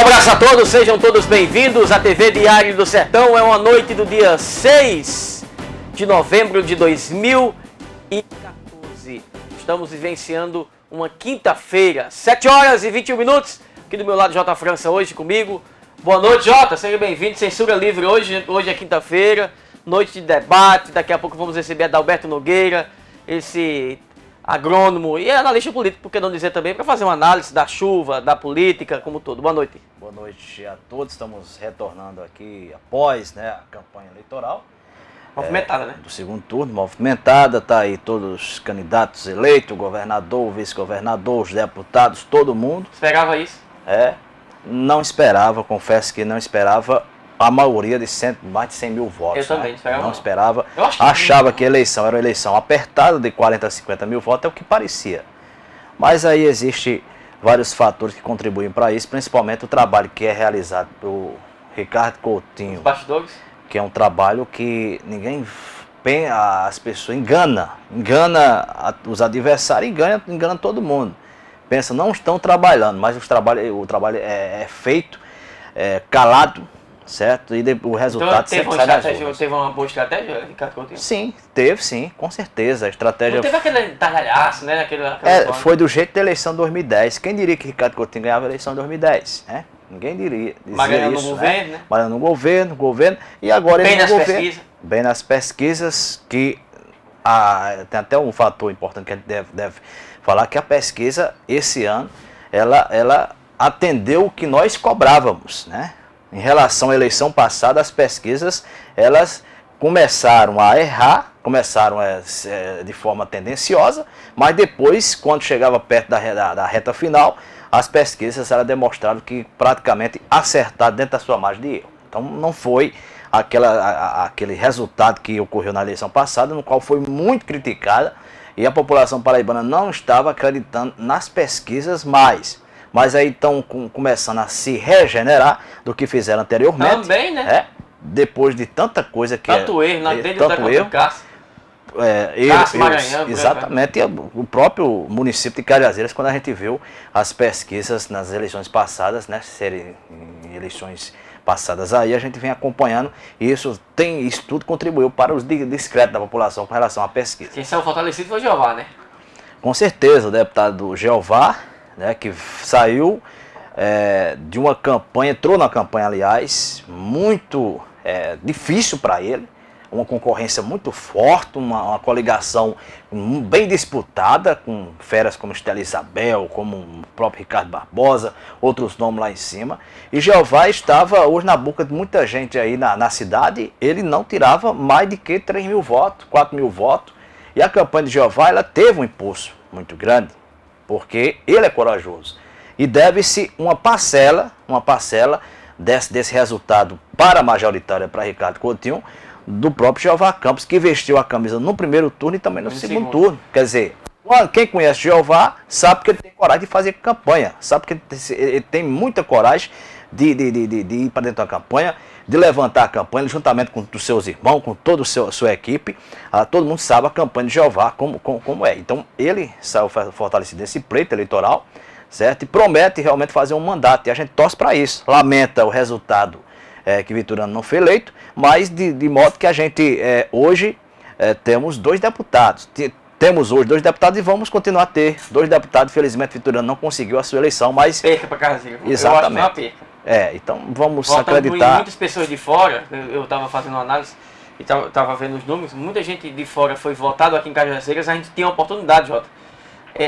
abraço a todos, sejam todos bem-vindos à TV Diário do Sertão. É uma noite do dia 6 de novembro de 2014. Estamos vivenciando uma quinta-feira, 7 horas e 21 minutos. Aqui do meu lado, J. França, hoje comigo. Boa noite, Jota, seja bem-vindo. Censura livre hoje é quinta-feira, noite de debate. Daqui a pouco vamos receber Adalberto Nogueira, esse agrônomo e analista político, por que não dizer também, para fazer uma análise da chuva, da política, como todo. Boa noite. Boa noite a todos. Estamos retornando aqui após a campanha eleitoral. Movimentada, né? Do segundo turno, movimentada. Tá aí todos os candidatos eleitos, o governador, o vice-governador, os deputados, todo mundo. Esperava isso? Não esperava, confesso que não esperava a maioria de mais de 100 mil votos. Eu também esperava. Não esperava. Achava que a eleição era uma eleição apertada de 40 a 50 mil votos, é o que parecia. Mas aí existe vários fatores que contribuem para isso, principalmente o trabalho que é realizado pelo Ricardo Coutinho. Os bastidores? Que é um trabalho que ninguém, as pessoas engana os adversários, engana todo mundo. Pensa, não estão trabalhando, mas o trabalho é feito, calado, certo? E o resultado sempre sai das urnas. Teve uma boa estratégia, Ricardo Coutinho? Sim, teve, com certeza. A estratégia... Não teve aquele talhalhaço, né? Foi do jeito da eleição de 2010. Quem diria que Ricardo Coutinho ganhava a eleição de 2010, né? Ninguém diria mas ganhando isso, no governo, né? Mas no governo, e agora bem ele nas pesquisas. Bem nas pesquisas, que tem até um fator importante que a gente deve falar, que a pesquisa, esse ano, ela atendeu o que nós cobrávamos, né? Em relação à eleição passada, as pesquisas, elas começaram a errar, de forma tendenciosa, mas depois, quando chegava perto da reta final, as pesquisas demonstraram que praticamente acertaram dentro da sua margem de erro. Então não foi aquele resultado que ocorreu na eleição passada, no qual foi muito criticada, e a população paraibana não estava acreditando nas pesquisas mais. Mas aí estão começando a se regenerar do que fizeram anteriormente. Também, né? Depois de tanta coisa que... Tanto erro, tanto erro. Maranhão, exatamente, e o próprio município de Cajazeiras, quando a gente viu as pesquisas nas eleições passadas, né, serem eleições passadas aí, a gente vem acompanhando, e isso tudo contribuiu para os discretos da população com relação à pesquisa. Quem saiu fortalecido foi o Jeová, né? Com certeza, o deputado Jeová, né, que saiu de uma campanha, entrou na campanha, aliás, muito difícil para ele, uma concorrência muito forte, uma coligação bem disputada, com feras como Estela Isabel, como o próprio Ricardo Barbosa, outros nomes lá em cima. E Jeová estava hoje na boca de muita gente aí na cidade, ele não tirava mais de que 3 mil votos, 4 mil votos. E a campanha de Jeová, ela teve um impulso muito grande, porque ele é corajoso. E deve-se uma parcela desse resultado para a majoritária, para Ricardo Coutinho, do próprio Jeová Campos, que vestiu a camisa no primeiro turno e também no segundo turno. Quer dizer, quem conhece Jeová sabe que ele tem coragem de fazer campanha, sabe que ele tem muita coragem de ir para dentro da campanha, de levantar a campanha juntamente com os seus irmãos, com toda a sua equipe. Todo mundo sabe a campanha de Jeová como é. Então ele saiu fortalecido nesse pleito eleitoral, certo? E promete realmente fazer um mandato, e a gente torce para isso. Lamenta o resultado que Vitoriano não foi eleito, mas de modo que a gente hoje temos 2 deputados. Temos hoje 2 deputados e vamos continuar a ter 2 deputados. Felizmente Vitoriano não conseguiu a sua eleição, mas... Perca para Cajazeira. Exatamente. Eu acho que não perca. Então vamos acreditar. acreditar... Muitas pessoas de fora, eu estava fazendo uma análise e estava vendo os números, muita gente de fora foi votado aqui em Cajazeiras, a gente tem a oportunidade, Jota.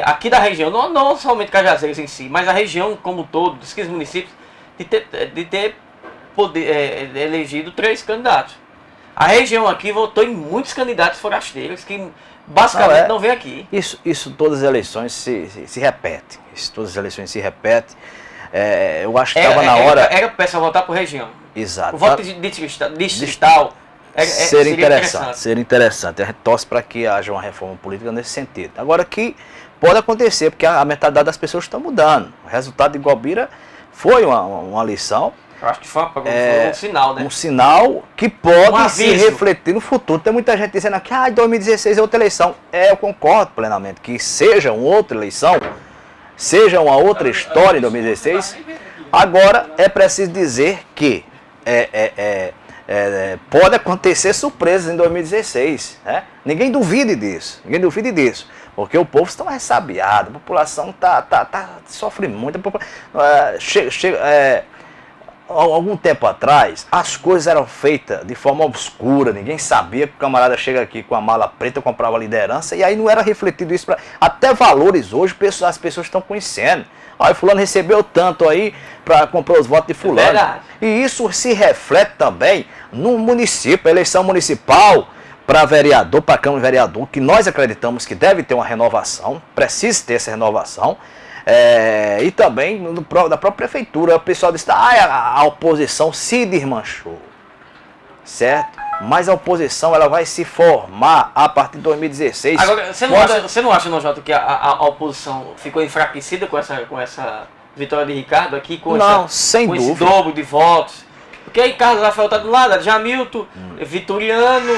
Aqui da região, não somente Cajazeiras em si, mas a região como um todo, dos 15 municípios, de ter elegido 3 candidatos. A região aqui votou em muitos candidatos forasteiros que basicamente não vem aqui. Isso todas as eleições se repetem. Todas as eleições se repetem. Eu acho que estava na hora... Era para o pessoal votar por região. Exato. O voto distrital seria interessante. A gente torce para que haja uma reforma política nesse sentido. Agora que pode acontecer, porque a mentalidade das pessoas está mudando. O resultado de Guabira foi uma lição. Eu acho que foi um sinal, né? Um sinal que pode se refletir no futuro. Tem muita gente dizendo que 2016 é outra eleição. Eu concordo plenamente que seja uma outra eleição, seja uma outra história em 2016, Agora, é preciso dizer que pode acontecer surpresas em 2016. Né? Ninguém duvide disso. Porque o povo está ressabiado, a população sofre muito. Algum tempo atrás, as coisas eram feitas de forma obscura, ninguém sabia que o camarada chega aqui com a mala preta, comprava liderança, e aí não era refletido isso. Até valores hoje, as pessoas estão conhecendo. Olha, fulano recebeu tanto aí para comprar os votos de fulano. E isso se reflete também no município, a eleição municipal para vereador, para Câmara de Vereador, que nós acreditamos que deve ter uma renovação, precisa ter essa renovação. E também da própria prefeitura, o pessoal disse, a oposição se desmanchou, certo? Mas a oposição ela vai se formar a partir de 2016. Agora, você não acha, Jota, que a oposição ficou enfraquecida com essa vitória de Ricardo aqui, com sem dúvida, esse dobro de votos? Porque aí Carlos Rafael está do lado, Jamilton, Vitoriano,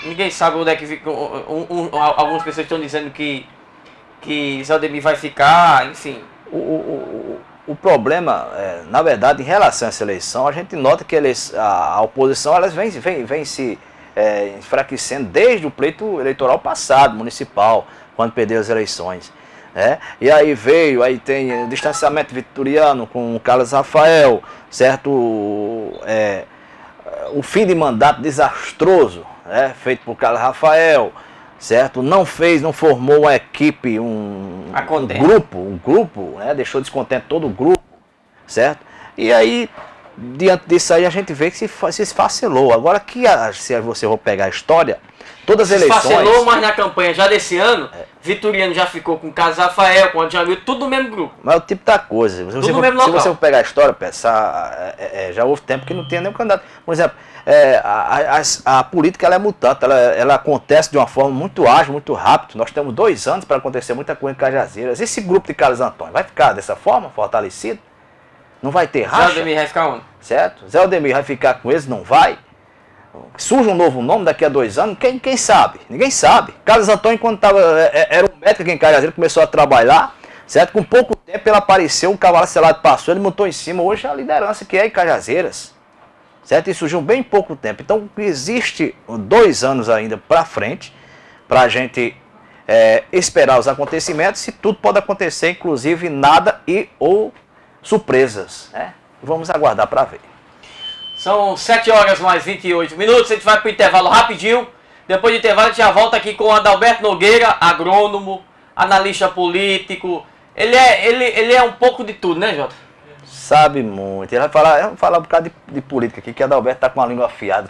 ninguém sabe onde é que fica. Algumas pessoas estão dizendo que Zé Aldemir vai ficar, enfim. O problema, na verdade, em relação a essa eleição, a gente nota que a oposição elas vem se enfraquecendo desde o pleito eleitoral passado, municipal, quando perdeu as eleições. E aí tem distanciamento vitoriano com o Carlos Rafael, certo? O fim de mandato desastroso, feito por Carlos Rafael, certo? Não formou uma equipe, um grupo, deixou descontente todo o grupo, certo? E aí, diante disso aí, a gente vê que se esfacelou. Agora, se você for pegar a história, todas as eleições... Esfacelou, mas na campanha já desse ano, Vitoriano já ficou com o Carlos Rafael, com o Jamilton, tudo no mesmo grupo. Mas é o tipo da coisa. Se você for pegar a história, já houve tempo que não tinha nenhum candidato. Por exemplo, a política ela é mutante, ela acontece de uma forma muito ágil, muito rápido. Nós temos 2 anos para acontecer muita coisa em Cajazeiras. Esse grupo de Carlos Antônio vai ficar dessa forma, fortalecido? Não vai ter racha? Zé Aldemir vai ficar onde? Certo? Zé Aldemir vai ficar com eles? Não vai? Surge um novo nome daqui a 2 anos? Quem sabe? Ninguém sabe. Carlos Antônio, quando era um médico aqui em Cajazeiras, começou a trabalhar, certo? Com pouco tempo ele apareceu, um cavalo selado passou, ele montou em cima. Hoje é a liderança que é em Cajazeiras. Certo? E surgiu bem pouco tempo. Então existe 2 anos ainda para frente para a gente esperar os acontecimentos, e tudo pode acontecer, inclusive nada ou surpresas. Vamos aguardar para ver. São 7h mais 28 minutos, a gente vai para o intervalo rapidinho. Depois do intervalo a gente já volta aqui com o Adalberto Nogueira, agrônomo, analista político. Ele é um pouco de tudo, né, Jota? Sabe muito. Ele vai falar um bocado de política aqui, que a Adalberto está com a língua afiada.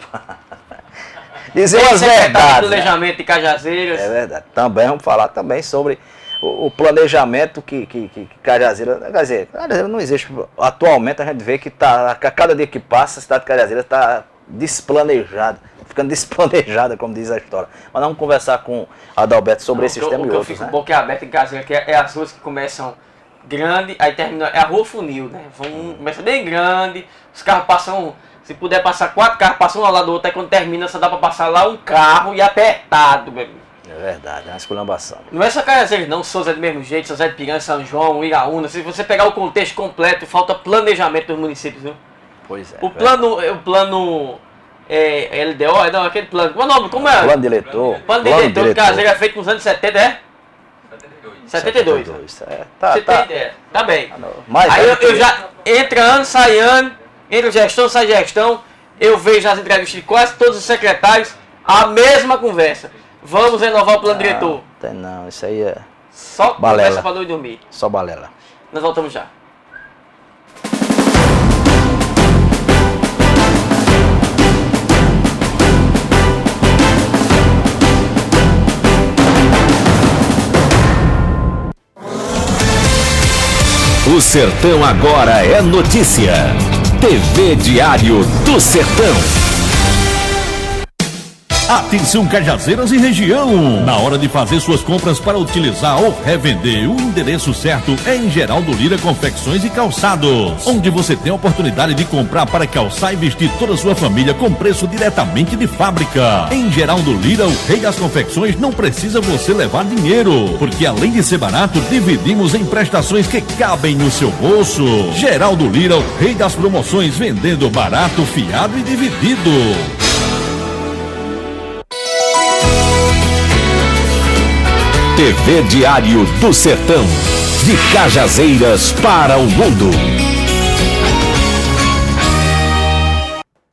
Dizer as verdades. Planejamento de Cajazeiras. É verdade. Também vamos falar também sobre o planejamento que Cajazeiras... Quer dizer, Cajazeiras não existe. Atualmente a gente vê que a cada dia que passa a cidade de Cajazeiras está desplanejada. Ficando desplanejada, como diz a história. Mas vamos conversar com a Adalberto sobre esse sistema e outros. Eu fico boquiaberto em Cajazeiras, que é as ruas que começam grande, aí termina, é a rua funil, né? Começa bem grande, os carros passam, se puder passar 4 carros, passam um ao lado do outro, aí quando termina só dá pra passar lá um carro e apertado, meu amigo. É verdade, é uma esculhambação. Não é só Cajazeiras não, Souza do mesmo jeito, São José de Piranha, São João, Iraúna, se você pegar o contexto completo, falta planejamento dos municípios, viu? Pois é. O plano LDO, não, aquele plano, como é? Plano diretor. Plano diretor de Cajazeiras é feito nos anos 70, é? 72. Tá. Tá bem. Aí eu já entra ano, sai ano, entra gestão, sai gestão. Eu vejo nas entrevistas de quase todos os secretários a mesma conversa. Vamos renovar o plano diretor. Não, isso aí é só balela. Conversa pra não dormir. Só balela. Nós voltamos já. O Sertão agora é notícia. TV Diário do Sertão. Atenção Cajazeiras e região! Na hora de fazer suas compras para utilizar ou revender, o endereço certo é em Geraldo Lira Confecções e Calçados, onde você tem a oportunidade de comprar para calçar e vestir toda a sua família com preço diretamente de fábrica. Em Geraldo Lira, o rei das confecções, não precisa você levar dinheiro, porque além de ser barato, dividimos em prestações que cabem no seu bolso. Geraldo Lira, o rei das promoções, vendendo barato, fiado e dividido. TV Diário do Sertão, de Cajazeiras para o mundo.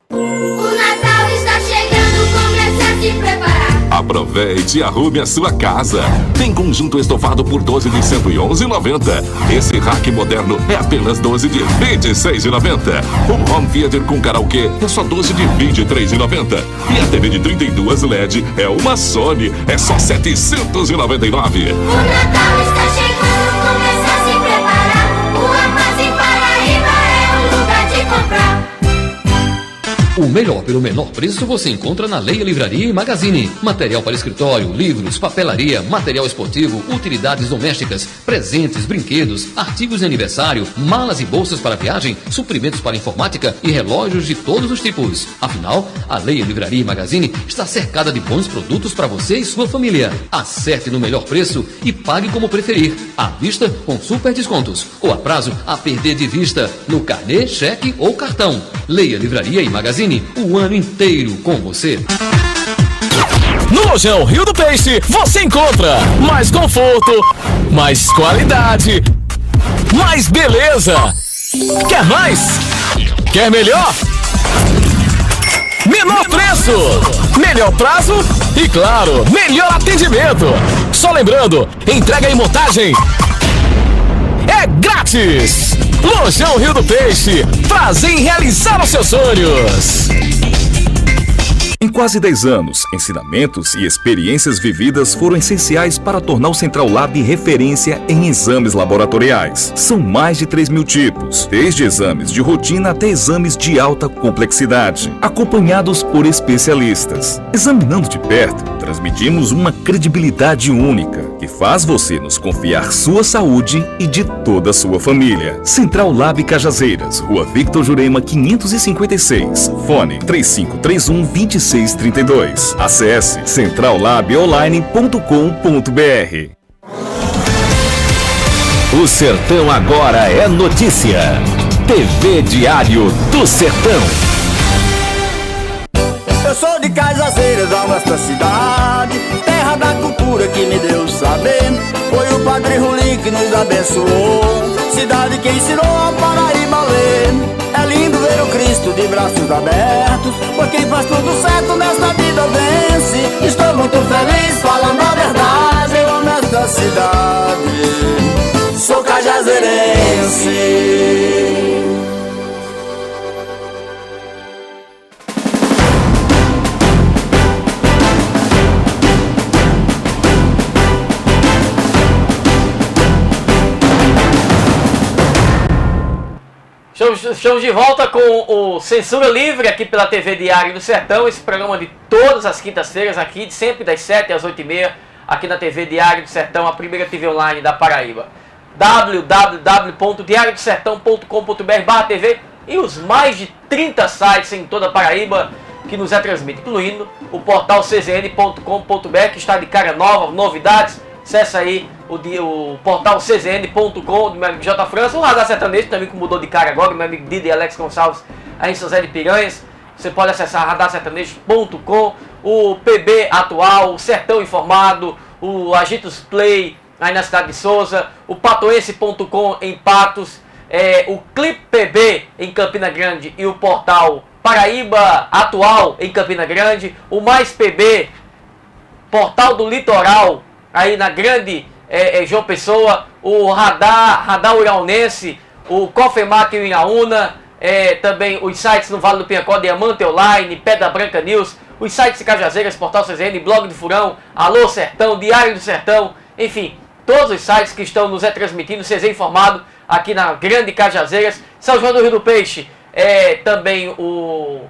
O Natal está chegando, comece a se preparar. Aproveite e arrume a sua casa. Tem conjunto estofado por 12 de R$ 111,90. Esse rack moderno é apenas 12 de R$ 26,90. O home theater com karaokê é só 12 de R$ 23,90. E a TV de 32 LED é uma Sony, é só R$ 799. O Natal está chegando, comece a se preparar. O Armazém Paraíba é o lugar de comprar. O melhor pelo menor preço você encontra na Leia Livraria e Magazine. Material para escritório, livros, papelaria, material esportivo, utilidades domésticas, presentes, brinquedos, artigos de aniversário, malas e bolsas para viagem, suprimentos para informática e relógios de todos os tipos. Afinal, a Leia Livraria e Magazine está cercada de bons produtos para você e sua família. Acerte no melhor preço e pague como preferir. À vista com super descontos ou a prazo a perder de vista no carnê, cheque ou cartão. Leia Livraria e Magazine o ano inteiro com você. No Lojão Rio do Peixe, você encontra mais conforto, mais qualidade, mais beleza. Quer mais? Quer melhor? Menor preço, melhor prazo e, claro, melhor atendimento. Só lembrando, entrega e montagem é grátis. Lojão Rio do Peixe, prazer em realizar os seus sonhos. Em quase 10 anos, ensinamentos e experiências vividas foram essenciais para tornar o Central Lab referência em exames laboratoriais. São mais de 3.000 tipos, desde exames de rotina até exames de alta complexidade, acompanhados por especialistas. Examinando de perto, transmitimos uma credibilidade única, que faz você nos confiar sua saúde e de toda a sua família. Central Lab Cajazeiras, Rua Victor Jurema 556, fone 3531-2632. Acesse centrallabonline.com.br. O Sertão agora é notícia. TV Diário do Sertão. Eu sou de Cajazeiras, a nossa cidade, terra da cultura que me deu saber. Foi o Padre Rulim que nos abençoou, cidade que ensinou a Paraíba a ler. É lindo ver o Cristo de braços abertos, pois quem faz tudo certo nesta vida vence. Estou muito feliz falando a verdade, eu amo esta cidade, sou cajazeirense. Estamos de volta com o Censura Livre aqui pela TV Diário do Sertão, esse programa de todas as quintas-feiras aqui, de sempre das 7 às 8h30, aqui na TV Diário do Sertão, a primeira TV online da Paraíba. www.diariodosertão.com.br/TV e os mais de 30 sites em toda a Paraíba que nos transmite, incluindo o portal czn.com.br, que está de cara nova, novidades. Acesse aí o portal czn.com do meu amigo J. França, o Radar Sertanejo também que mudou de cara agora, meu amigo Didi Alex Gonçalves aí em São José de Piranhas. Você pode acessar radarsertanejo.com, o PB Atual, o Sertão Informado, o Agitos Play aí na cidade de Souza, o patoense.com em Patos, o Clip PB em Campina Grande e o portal Paraíba Atual em Campina Grande, o Mais PB, portal do Litoral aí na grande João Pessoa, o Radar Uraunense, o Cofemac em Iraúna, também os sites no Vale do Piancó, Diamante Online, Pedra Branca News, os sites de Cajazeiras, Portal CZN, Blog do Furão, Alô Sertão, Diário do Sertão, enfim, todos os sites que estão nos transmitindo, CZ Informado, aqui na grande Cajazeiras, São João do Rio do Peixe, também o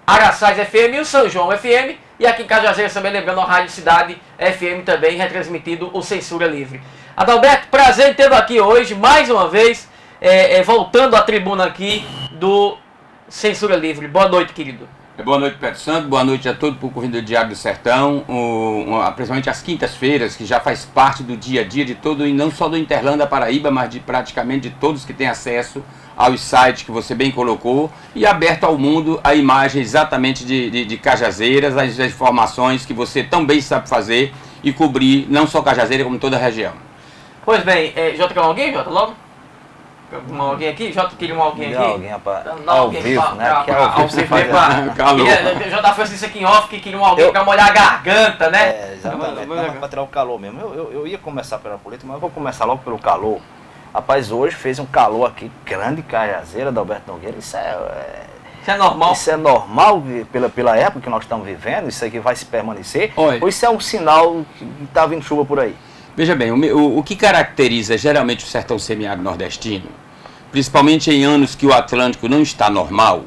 Araçás FM e o São João FM, E aqui em Cajazeiras também, lembrando, a Rádio Cidade FM também, retransmitido o Censura Livre. Adalberto, prazer em tê-lo aqui hoje, mais uma vez, voltando à tribuna aqui do Censura Livre. Boa noite, querido. Boa noite, Pedro Santos. Boa noite a todo o público do Diário do Sertão, principalmente às quintas-feiras, que já faz parte do dia a dia de todo, e não só do Interlanda Paraíba, mas de praticamente de todos que têm acesso aos sites que você bem colocou, e aberto ao mundo a imagem exatamente de Cajazeiras, as informações que você tão bem sabe fazer e cobrir não só Cajazeira, como toda a região. Pois bem, Jota, quer alguém, Jota, logo? Alguém aqui? Jota, queria alguém aqui? Alguém, rapaz. Ao vivo, né? Que é ao vivo. Jota fez isso aqui em off, que queria alguém pra molhar a garganta, né? Exatamente. Não, pra tirar o calor mesmo. Eu ia começar pela política, mas eu vou começar logo pelo calor. Rapaz, hoje fez um calor aqui, grande Cajazeira, Adalberto Nogueira. Isso é normal? Isso é normal pela época que nós estamos vivendo? Isso aqui vai se permanecer? Oi. Ou isso é um sinal que está vindo chuva por aí? Veja bem, o que caracteriza geralmente o sertão semiárido nordestino, principalmente em anos que o Atlântico não está normal,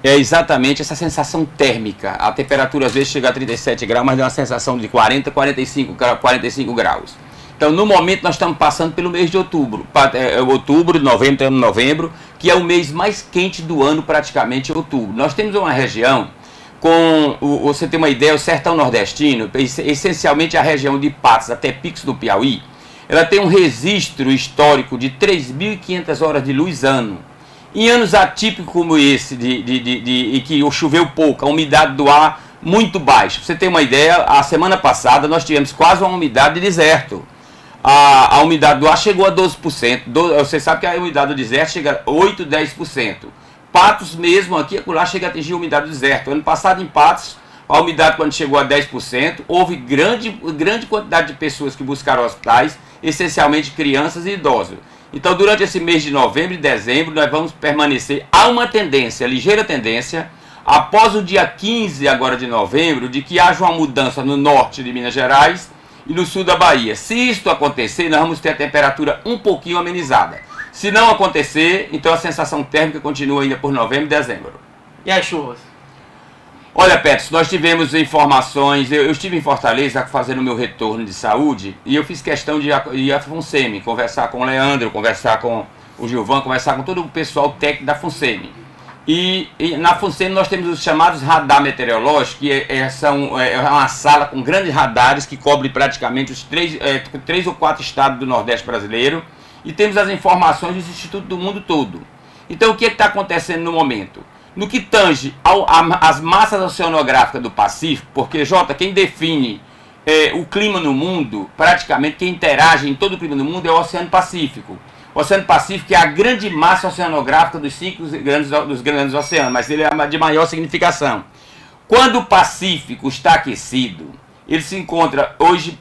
é exatamente essa sensação térmica. A temperatura às vezes chega a 37 graus, mas dá uma sensação de 40, 45 graus. Então, no momento, nós estamos passando pelo mês de outubro. Novembro, que é o mês mais quente do ano, praticamente, outubro. Nós temos uma região você tem uma ideia, o sertão nordestino, essencialmente a região de Patos até Picos do Piauí, ela tem um registro histórico de 3.500 horas de luz ano. Em anos atípicos como esse, em que choveu pouco, a umidade do ar muito baixa. Pra você ter uma ideia, a semana passada nós tivemos quase uma umidade de deserto. A umidade do ar chegou a 12%. Você sabe que a umidade do deserto chega a 8, 10%. Patos mesmo, aqui lá chega a atingir a umidade do deserto. Ano passado em Patos, a umidade quando chegou a 10%, houve grande quantidade de pessoas que buscaram hospitais, essencialmente crianças e idosos. Então durante esse mês de novembro e dezembro nós vamos permanecer, há uma tendência, ligeira tendência, após o dia 15 agora de novembro, de que haja uma mudança no norte de Minas Gerais e no sul da Bahia. Se isto acontecer, nós vamos ter a temperatura um pouquinho amenizada. Se não acontecer, então a sensação térmica continua ainda por novembro e dezembro. E as chuvas? Olha, Petros, nós tivemos informações, eu estive em Fortaleza fazendo o meu retorno de saúde e eu fiz questão de ir à FUNSEMI, conversar com o Leandro, conversar com o Gilvan, conversar com todo o pessoal técnico da FUNSEMI. E na FUNSEMI nós temos os chamados radar meteorológicos, que é uma sala com grandes radares que cobre praticamente os 3 ou 4 estados do Nordeste brasileiro. E temos as informações dos institutos do mundo todo. Então o que está acontecendo no momento? No que tange às massas oceanográficas do Pacífico, porque, Jota, quem define o clima no mundo, praticamente quem interage em todo o clima no mundo é o Oceano Pacífico. O Oceano Pacífico é a grande massa oceanográfica dos 5 grandes oceanos, mas ele é de maior significação. Quando o Pacífico está aquecido, ele se encontra hoje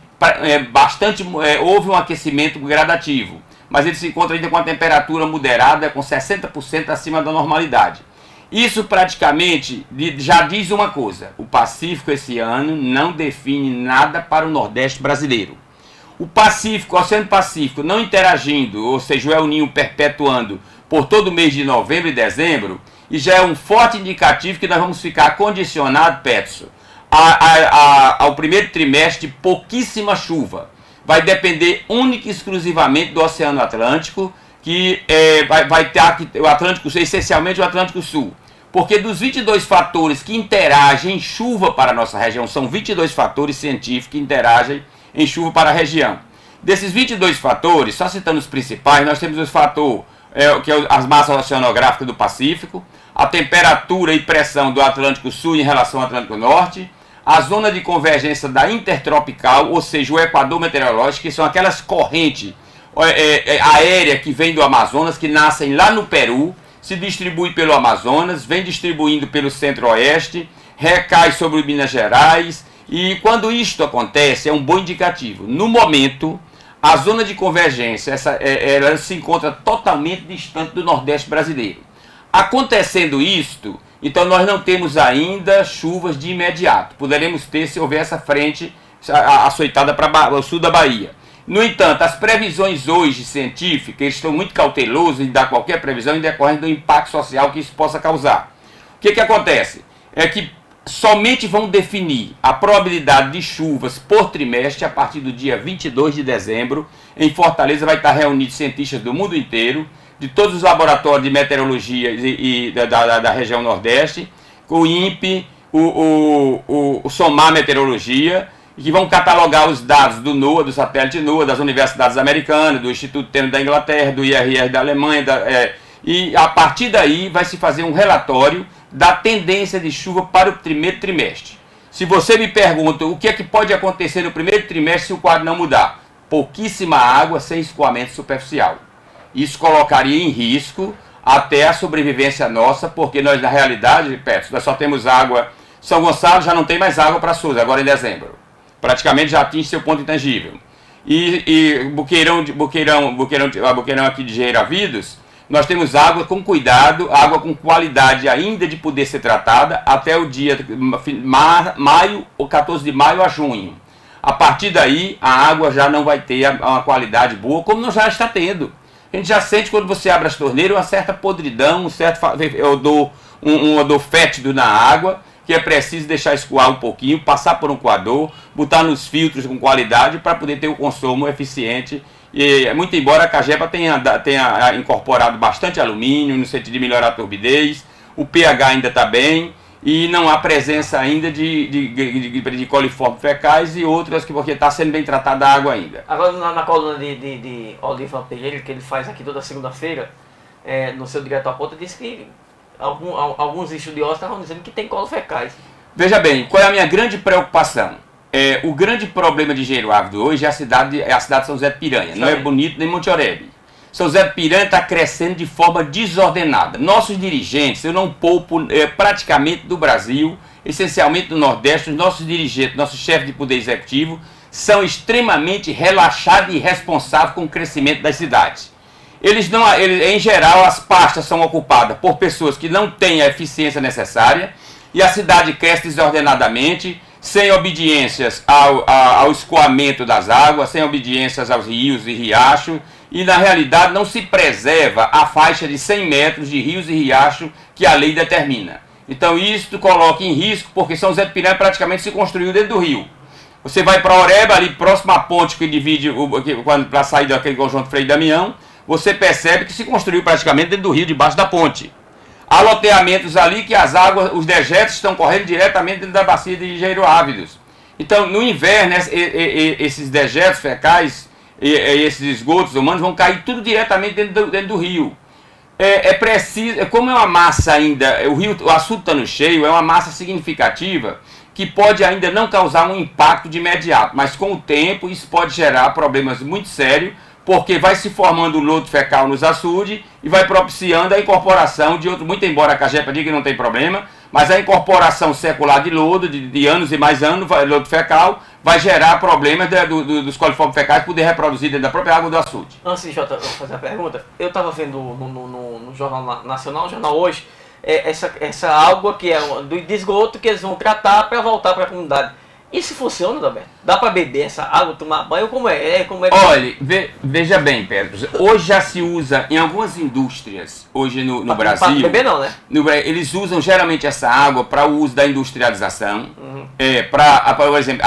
houve um aquecimento gradativo. Mas ele se encontra ainda com a temperatura moderada, com 60% acima da normalidade. Isso praticamente já diz uma coisa: o Pacífico esse ano não define nada para o Nordeste brasileiro. O Pacífico, o Oceano Pacífico não interagindo, ou seja, o El Ninho perpetuando por todo o mês de novembro e dezembro, e já é um forte indicativo que nós vamos ficar condicionados, Petson, ao primeiro trimestre de pouquíssima chuva. Vai depender única e exclusivamente do Oceano Atlântico, que vai ter o Atlântico Sul, essencialmente o Atlântico Sul. Porque dos 22 fatores que interagem em chuva para a nossa região, são 22 fatores científicos que interagem em chuva para a região. Desses 22 fatores, só citando os principais, nós temos os fatores, que é as massas oceanográficas do Pacífico, a temperatura e pressão do Atlântico Sul em relação ao Atlântico Norte, a zona de convergência da intertropical, ou seja, o equador meteorológico, que são aquelas correntes aéreas que vêm do Amazonas, que nascem lá no Peru, se distribui pelo Amazonas, vem distribuindo pelo centro-oeste, recai sobre Minas Gerais, e quando isto acontece, é um bom indicativo. No momento, a zona de convergência ela se encontra totalmente distante do Nordeste brasileiro. Acontecendo isto, então nós não temos ainda chuvas de imediato. Poderemos ter se houver essa frente açoitada para o sul da Bahia. No entanto, as previsões hoje científicas, eles estão muito cautelosos em dar qualquer previsão em decorrência do impacto social que isso possa causar. O que acontece? É que somente vão definir a probabilidade de chuvas por trimestre a partir do dia 22 de dezembro. Em Fortaleza vai estar reunidos cientistas do mundo inteiro, de todos os laboratórios de meteorologia e da região Nordeste, o INPE, o SOMAR Meteorologia, que vão catalogar os dados do NOAA, do satélite NOAA, das universidades americanas, do Instituto Terno da Inglaterra, do IRR da Alemanha, e a partir daí vai se fazer um relatório da tendência de chuva para o primeiro trimestre. Se você me pergunta o que é que pode acontecer no primeiro trimestre se o quadro não mudar, pouquíssima água sem escoamento superficial. Isso colocaria em risco até a sobrevivência nossa, porque nós, na realidade, Petros, nós só temos água. São Gonçalo já não tem mais água para Souza, agora em dezembro. Praticamente já atinge seu ponto intangível. E Boqueirão aqui de Geiravidos, nós temos água com cuidado, água com qualidade ainda de poder ser tratada até o dia maio, ou 14 de maio a junho. A partir daí, a água já não vai ter uma qualidade boa, como não já está tendo. A gente já sente quando você abre as torneiras uma certa podridão, um certo odor fétido na água, que é preciso deixar escoar um pouquinho, passar por um coador, botar nos filtros com qualidade para poder ter um consumo eficiente. E, muito embora a Cagepa tenha incorporado bastante alumínio no sentido de melhorar a turbidez, o pH ainda está bem e não há presença ainda de coliformes fecais e outras, porque está sendo bem tratada a água ainda. Agora na coluna de Olivan Pereira, que ele faz aqui toda segunda-feira, no seu Direto à Ponta, disse que alguns estudiosos estavam dizendo que tem colos fecais. Veja bem, qual é a minha grande preocupação? O grande problema de Engenheiro Ávido hoje é a cidade de São José de Piranha. Sim. Não é Bonito nem Monte Oreb. São José de Piranha está crescendo de forma desordenada. Nossos dirigentes, eu não poupo praticamente do Brasil, essencialmente do Nordeste, os nossos dirigentes, nossos chefes de poder executivo, são extremamente relaxados e irresponsáveis com o crescimento das cidades. Em geral, as pastas são ocupadas por pessoas que não têm a eficiência necessária e a cidade cresce desordenadamente, sem obediências ao escoamento das águas, sem obediências aos rios e riachos, e na realidade não se preserva a faixa de 100 metros de rios e riachos que a lei determina. Então isso coloca em risco, porque São José de Piranha praticamente se construiu dentro do rio. Você vai para Oreba, ali próximo à ponte que divide, para sair daquele conjunto Frei Damião, você percebe que se construiu praticamente dentro do rio, debaixo da ponte. Há loteamentos ali que as águas, os dejetos estão correndo diretamente dentro da bacia de Engenheiro Ávidos. Então, no inverno, esses dejetos fecais, esses esgotos humanos vão cair tudo diretamente dentro do rio. É preciso, como é uma massa ainda, o açude estando cheio, é uma massa significativa que pode ainda não causar um impacto de imediato, mas com o tempo isso pode gerar problemas muito sérios, porque vai se formando o lodo fecal nos açudes e vai propiciando a incorporação de outro, muito embora a Cagepa diga que não tem problema, mas a incorporação secular de lodo, de anos e mais anos, lodo fecal, vai gerar problemas dos coliformes fecais poder reproduzir dentro da própria água do açude. Antes de Jota fazer a pergunta, eu estava vendo no Jornal Nacional, no Jornal Hoje, essa água que é do esgoto que eles vão tratar para voltar para a comunidade. Isso funciona, Roberto? Dá para beber essa água, tomar banho? Como é? Olha, veja bem, Pedro. Hoje já se usa em algumas indústrias, hoje no Brasil. Para beber não, né? Eles usam geralmente essa água para o uso da industrialização. Uhum. Por exemplo,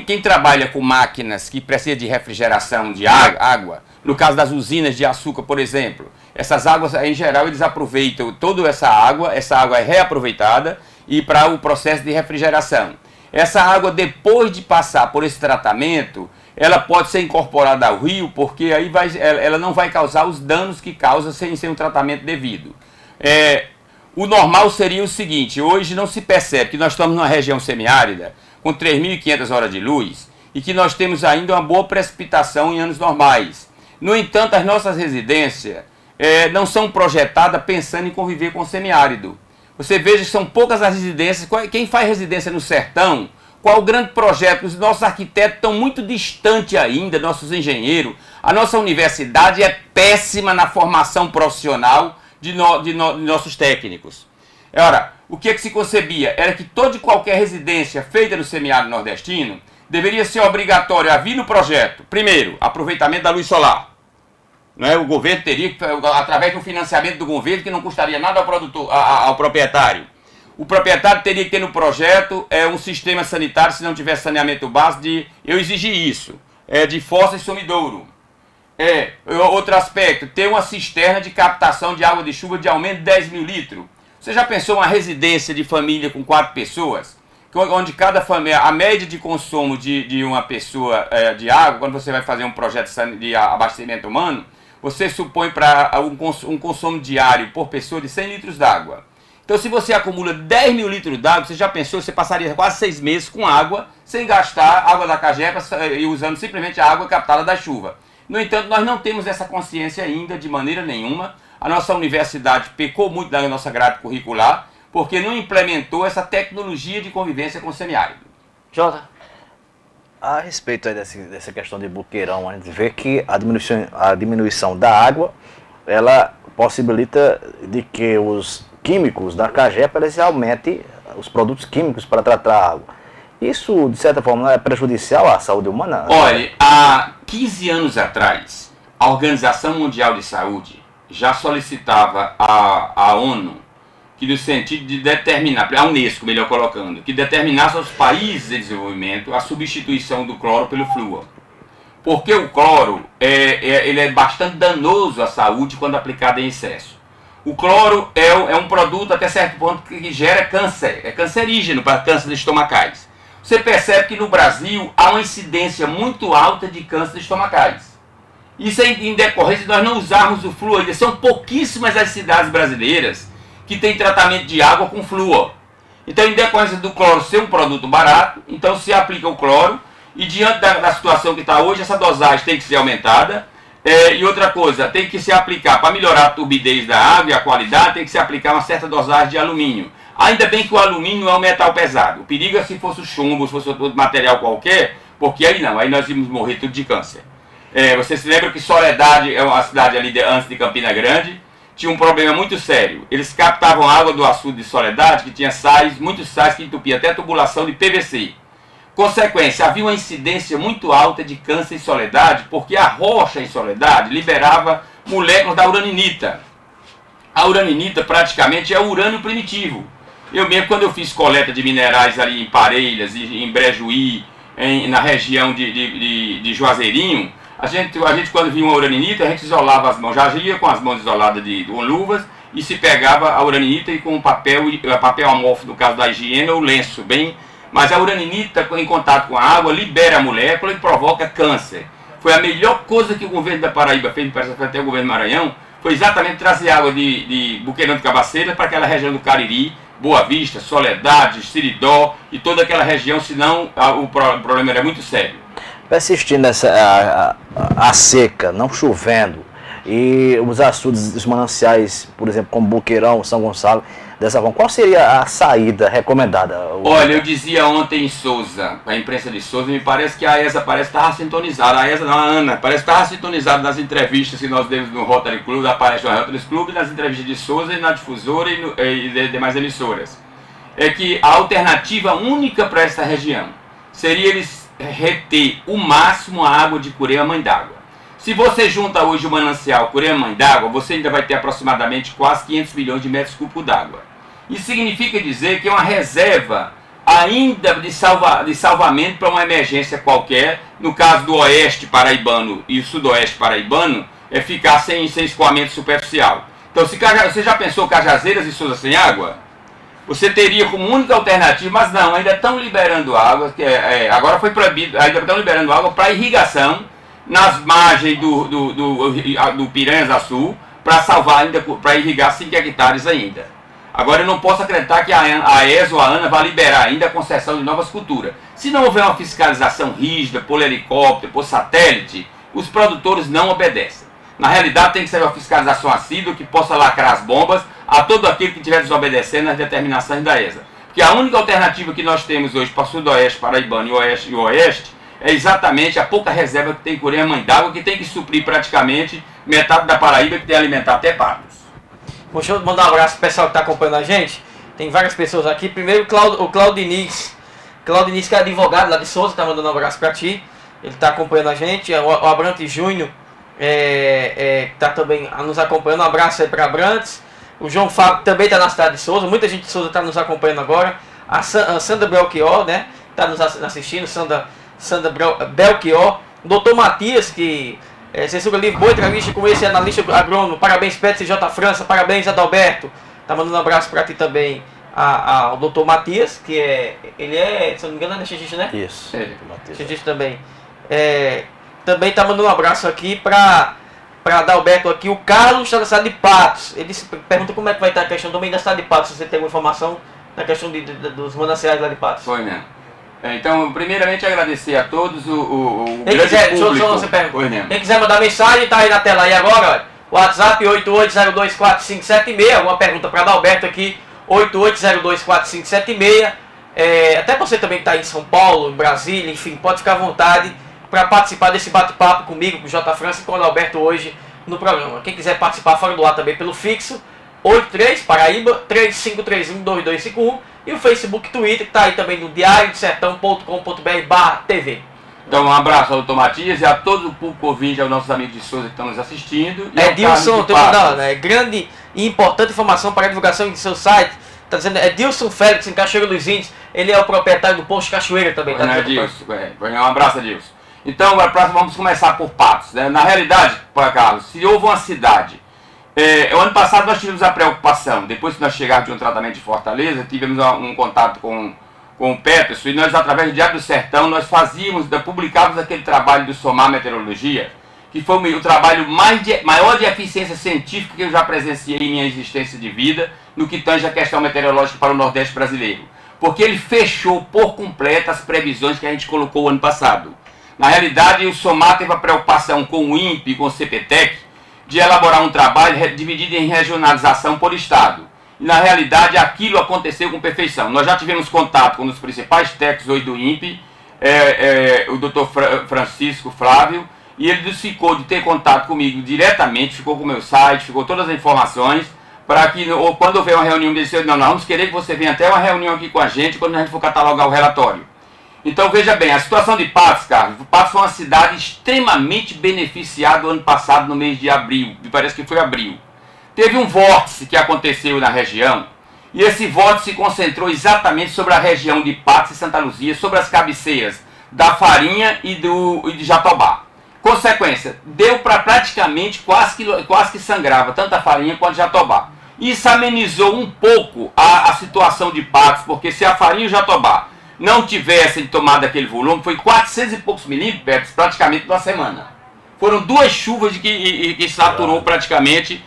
quem trabalha com máquinas que precisam de refrigeração de água, no caso das usinas de açúcar, por exemplo, essas águas, em geral, eles aproveitam toda essa água é reaproveitada e para o processo de refrigeração. Essa água, depois de passar por esse tratamento, ela pode ser incorporada ao rio, porque aí ela não vai causar os danos que causa sem ser um tratamento devido. O normal seria o seguinte: hoje não se percebe que nós estamos numa região semiárida, com 3.500 horas de luz, e que nós temos ainda uma boa precipitação em anos normais. No entanto, as nossas residências não são projetadas pensando em conviver com o semiárido. Você veja que são poucas as residências. Quem faz residência no sertão, qual o grande projeto? Os nossos arquitetos estão muito distantes ainda, nossos engenheiros. A nossa universidade é péssima na formação profissional de nossos técnicos. Ora, o que se concebia? Era que toda e qualquer residência feita no semiárido nordestino deveria ser obrigatório havia no projeto, primeiro, aproveitamento da luz solar. Não é? O governo teria que, através do financiamento do governo, que não custaria nada ao proprietário. o proprietário teria que ter no projeto um sistema sanitário, se não tiver saneamento básico, eu exigi isso, de fossa e sumidouro. Outro aspecto, ter uma cisterna de captação de água de chuva de ao menos 10 mil litros. Você já pensou uma residência de família com 4 pessoas? Onde cada família, a média de consumo de uma pessoa de água, quando você vai fazer um projeto de abastecimento humano, você supõe para um consumo diário por pessoa de 100 litros d'água. Então, se você acumula 10 mil litros d'água, você já pensou, você passaria quase 6 meses com água, sem gastar água da Cagepa e usando simplesmente a água captada da chuva. No entanto, nós não temos essa consciência ainda de maneira nenhuma. A nossa universidade pecou muito na nossa grade curricular, porque não implementou essa tecnologia de convivência com o semiárido. Jota? A respeito aí dessa questão de buqueirão, a gente vê que a diminuição da água, ela possibilita de que os químicos da Cagepa eles aumentem os produtos químicos para tratar a água. Isso, de certa forma, não é prejudicial à saúde humana? Olha, há 15 anos atrás, a Organização Mundial de Saúde já solicitava à ONU que no sentido de determinar, a Unesco, melhor colocando, que determinasse aos países em desenvolvimento a substituição do cloro pelo flúor. Porque o cloro ele é bastante danoso à saúde quando aplicado em excesso. O cloro é um produto até certo ponto que gera câncer, é cancerígeno para cânceres estomacais. Você percebe que no Brasil há uma incidência muito alta de cânceres estomacais. Isso é em decorrência de nós não usarmos o flúor. Ainda são pouquíssimas as cidades brasileiras que têm tratamento de água com flúor. Então, em decorrência do cloro ser um produto barato, então se aplica o cloro, e diante da situação que está hoje, essa dosagem tem que ser aumentada. E outra coisa, tem que se aplicar, para melhorar a turbidez da água e a qualidade, tem que se aplicar uma certa dosagem de alumínio. Ainda bem que o alumínio não é um metal pesado. O perigo é se fosse o chumbo, se fosse outro material qualquer, porque aí não, aí nós íamos morrer tudo de câncer. Você se lembra que Soledade é uma cidade ali antes de Campina Grande, tinha um problema muito sério. Eles captavam água do açude de Soledade, que tinha sais, muitos sais que entupia até a tubulação de PVC. Consequência, havia uma incidência muito alta de câncer em Soledade, porque a rocha em Soledade liberava moléculas da uraninita. A uraninita praticamente é o urânio primitivo. Eu mesmo, quando eu fiz coleta de minerais ali em Parelhas, em Brejuí, na região de Juazeirinho, a gente quando via uma uraninita, a gente isolava as mãos, já ia com as mãos isoladas com luvas, e se pegava a uraninita e com papel amorfo, no caso da higiene, ou lenço, mas a uraninita, em contato com a água, libera a molécula e provoca câncer. Foi a melhor coisa que o governo da Paraíba fez, parece que até o governo do Maranhão, foi exatamente trazer água de Buqueirão de Cabaceiras para aquela região do Cariri, Boa Vista, Soledade, Siridó e toda aquela região, senão o problema era muito sério. Persistindo a seca, não chovendo, e os açudes, os mananciais, por exemplo, como Buqueirão, São Gonçalo, dessa forma, qual seria a saída recomendada? Olha, eu dizia ontem em Souza, a imprensa de Souza, me parece que a ESA estava sintonizada, a Ana, parece que estava sintonizada nas entrevistas que nós demos no Rotary Club, da Palestra do Rotary Club, nas entrevistas de Souza e na difusora e demais emissoras. É que a alternativa única para essa região seria eles reter o máximo a água de Cureia Mãe d'Água. Se você junta hoje o manancial Cureia Mãe d'Água, você ainda vai ter aproximadamente quase 500 milhões de metros cúbicos d'água. Isso significa dizer que é uma reserva ainda de salvamento para uma emergência qualquer. No caso do oeste paraibano e o sudoeste paraibano, é ficar sem escoamento superficial. Então, se você já pensou Cajazeiras e Souza sem água? Você teria como única alternativa, mas não, ainda estão liberando água, agora foi proibido, ainda estão liberando água para irrigação nas margens do Piranhas Açu, para salvar ainda, para irrigar 5 hectares ainda. Agora eu não posso acreditar que a ESA ou a ANA vai liberar ainda a concessão de novas culturas. Se não houver uma fiscalização rígida, por helicóptero, por satélite, os produtores não obedecem. Na realidade tem que ser uma fiscalização assídua que possa lacrar as bombas a todo aquele que estiver desobedecendo as determinações da ESA. Porque a única alternativa que nós temos hoje para o sudoeste paraibano e o oeste é exatamente a pouca reserva que tem Cureia Mãe d'Água, que tem que suprir praticamente metade da Paraíba, que tem que alimentar até patos. Deixa eu mandar um abraço pro pessoal que está acompanhando a gente. Tem várias pessoas aqui. Primeiro o Claudinix. Claudinix, que é advogado lá de Souza, está mandando um abraço para ti. Ele está acompanhando a gente. O Abrantes Júnior está também nos acompanhando. Um abraço aí para Abrantes. O João Fábio também está na cidade de Souza. Muita gente de Souza está nos acompanhando agora. A Sandra Belchior, né? Está nos assistindo. Sandra Belchior. O doutor Matias, que censura livre, boa entrevista com esse analista agrônomo. Parabéns, Petro CJ França. Parabéns, Adalberto. Tá mandando um abraço para ti também. O doutor Matias, que ele é, se eu não me engano, é xixi, né? Isso. Xixi também. Também tá mandando um abraço aqui para Adalberto aqui. O Carlos está na cidade de Patos. Ele se pergunta como é que vai estar a questão também da cidade de Patos. Se você tem alguma informação na questão dos mananciais lá de Patos. Foi mesmo. Então, primeiramente, agradecer a todos o quem grande quiser, público. você pergunta. Quem quiser mandar mensagem, tá aí na tela aí agora, olha. WhatsApp 88024576. Alguma pergunta para Adalberto aqui, 88024576. Até você também que está em São Paulo, em Brasília, enfim, pode ficar à vontade para participar desse bate-papo comigo, com o J. França e com o Adalberto hoje no programa. Quem quiser participar fora do ar também pelo fixo, 83 Paraíba 3531-2251 e o Facebook, Twitter, que está aí também no diariodesertão.com.br/TV. Então, um abraço ao doutor Matias e a todo o público ouvinte, aos nossos amigos de Souza que estão nos assistindo. Dilson, grande e importante informação para a divulgação de seu site. Está dizendo, Dilson Félix, em Cachoeira dos Índios. Ele é o proprietário do Posto Cachoeira também. Tá Dilson, um abraço, Dilson. Então, vamos começar por Patos. Né? Na realidade, Carlos, se houve uma cidade... o ano passado nós tivemos a preocupação, depois que nós chegamos de um tratamento de Fortaleza, tivemos um contato com o Peterson, e nós, através do Diário do Sertão, nós publicávamos aquele trabalho do SOMAR Meteorologia, que foi o trabalho maior de eficiência científica que eu já presenciei em minha existência de vida, no que tange a questão meteorológica para o Nordeste brasileiro. Porque ele fechou por completo as previsões que a gente colocou o ano passado. Na realidade, o SOMAR teve a preocupação com o INPE e com o CPTEC de elaborar um trabalho dividido em regionalização por estado. E, na realidade, aquilo aconteceu com perfeição. Nós já tivemos contato com um dos principais técnicos hoje do INPE, o Dr. Francisco Flávio, e ele ficou de ter contato comigo diretamente, ficou com o meu site, ficou todas as informações, para que quando houver uma reunião, ele disse, não, nós vamos querer que você venha até uma reunião aqui com a gente, quando a gente for catalogar o relatório. Então, veja bem, a situação de Patos, Carlos, Patos foi uma cidade extremamente beneficiada o ano passado, no mês de abril, me parece que foi abril. Teve um vórtice que aconteceu na região, e esse vórtice se concentrou exatamente sobre a região de Patos e Santa Luzia, sobre as cabeceiras da Farinha e de Jatobá. Consequência, deu para praticamente quase que sangrava, tanto a Farinha quanto a Jatobá. Isso amenizou um pouco a situação de Patos, porque se a Farinha e o Jatobá não tivessem tomado aquele volume, foi 400 e poucos milímetros praticamente numa semana. Foram duas chuvas que saturou praticamente,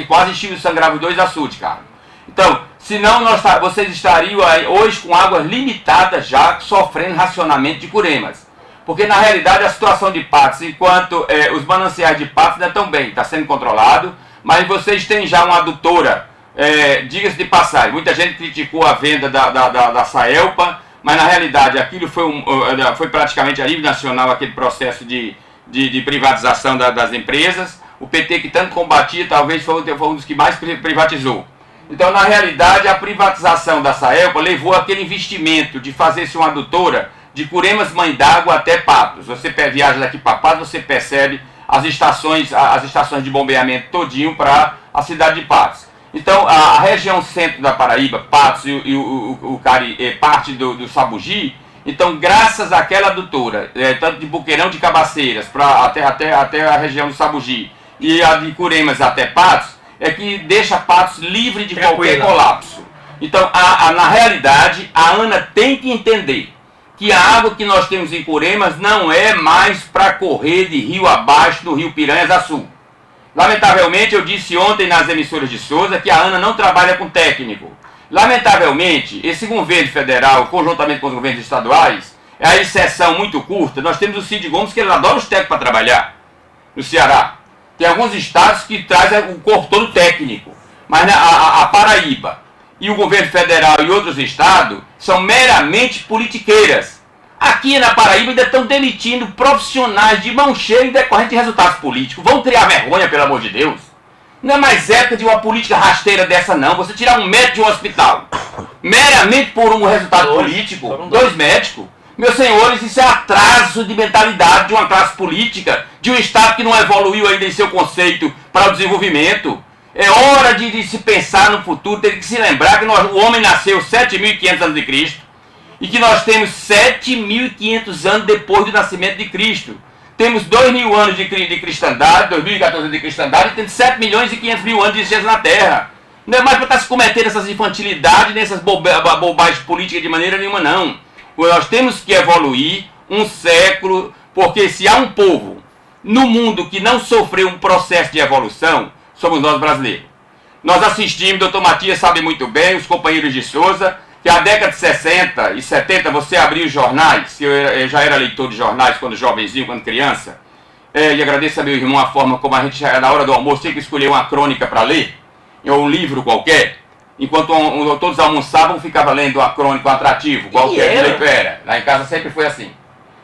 quase sangrava os dois açudes, cara. Então, senão vocês estariam aí hoje com águas limitadas já, sofrendo racionamento de curemas. Porque na realidade a situação de Patos, enquanto os mananciais de Patos ainda estão bem, está sendo controlado, mas vocês têm já uma adutora, diga-se de passagem, muita gente criticou a venda da Saelpa, mas na realidade aquilo foi praticamente a nível nacional aquele processo de privatização das empresas. O PT que tanto combatia talvez foi um dos que mais privatizou. Então na realidade a privatização da Saelpa levou aquele investimento de fazer-se uma adutora de Curemas Mãe d'Água até Patos. Você viaja daqui para Patos, você percebe as estações de bombeamento todinho para a cidade de Patos. Então a região centro da Paraíba, Patos e parte do Sabugi, então graças àquela adutora, tanto de Buqueirão de Cabaceiras até a região do Sabugi e a de Curemas até Patos, é que deixa Patos livre de qualquer colapso. Então na realidade a ANA tem que entender que a água que nós temos em Curemas não é mais para correr de rio abaixo do rio Piranhas a sul. Lamentavelmente, eu disse ontem nas emissoras de Souza que a ANA não trabalha com técnico. Lamentavelmente, esse governo federal, conjuntamente com os governos estaduais, é a exceção muito curta. Nós temos o Cid Gomes, que ele adora os técnicos para trabalhar no Ceará. Tem alguns estados que trazem o corpo todo técnico, mas a Paraíba e o governo federal e outros estados são meramente politiqueiras. Aqui na Paraíba ainda estão demitindo profissionais de mão cheia em decorrente de resultados políticos. Vão criar vergonha, pelo amor de Deus. Não é mais época de uma política rasteira dessa não. Você tirar um médico de um hospital meramente por um resultado político, dois médicos. Meus senhores, isso é atraso de mentalidade de uma classe política, de um Estado que não evoluiu ainda em seu conceito para o desenvolvimento. É hora de se pensar no futuro, tem que se lembrar que o homem nasceu 7.500 anos de Cristo e que nós temos 7.500 anos depois do nascimento de Cristo. Temos 2.000 anos de cristandade, 2014 anos de cristandade, e temos 7.500.000 anos de existência na Terra. Não é mais para estar se cometendo essas infantilidades, nessas bobagens políticas de maneira nenhuma, não. Nós temos que evoluir um século, porque se há um povo no mundo que não sofreu um processo de evolução, somos nós brasileiros. Nós assistimos, doutor Matias sabe muito bem, os companheiros de Souza, que a década de 60 e 70 você abria os jornais, eu já era leitor de jornais quando jovenzinho, quando criança, e agradeço a meu irmão a forma como a gente, na hora do almoço, tinha que escolher uma crônica para ler, ou um livro qualquer, enquanto todos almoçavam, ficava lendo uma crônica, um atrativo, qualquer, era. Lá em casa sempre foi assim.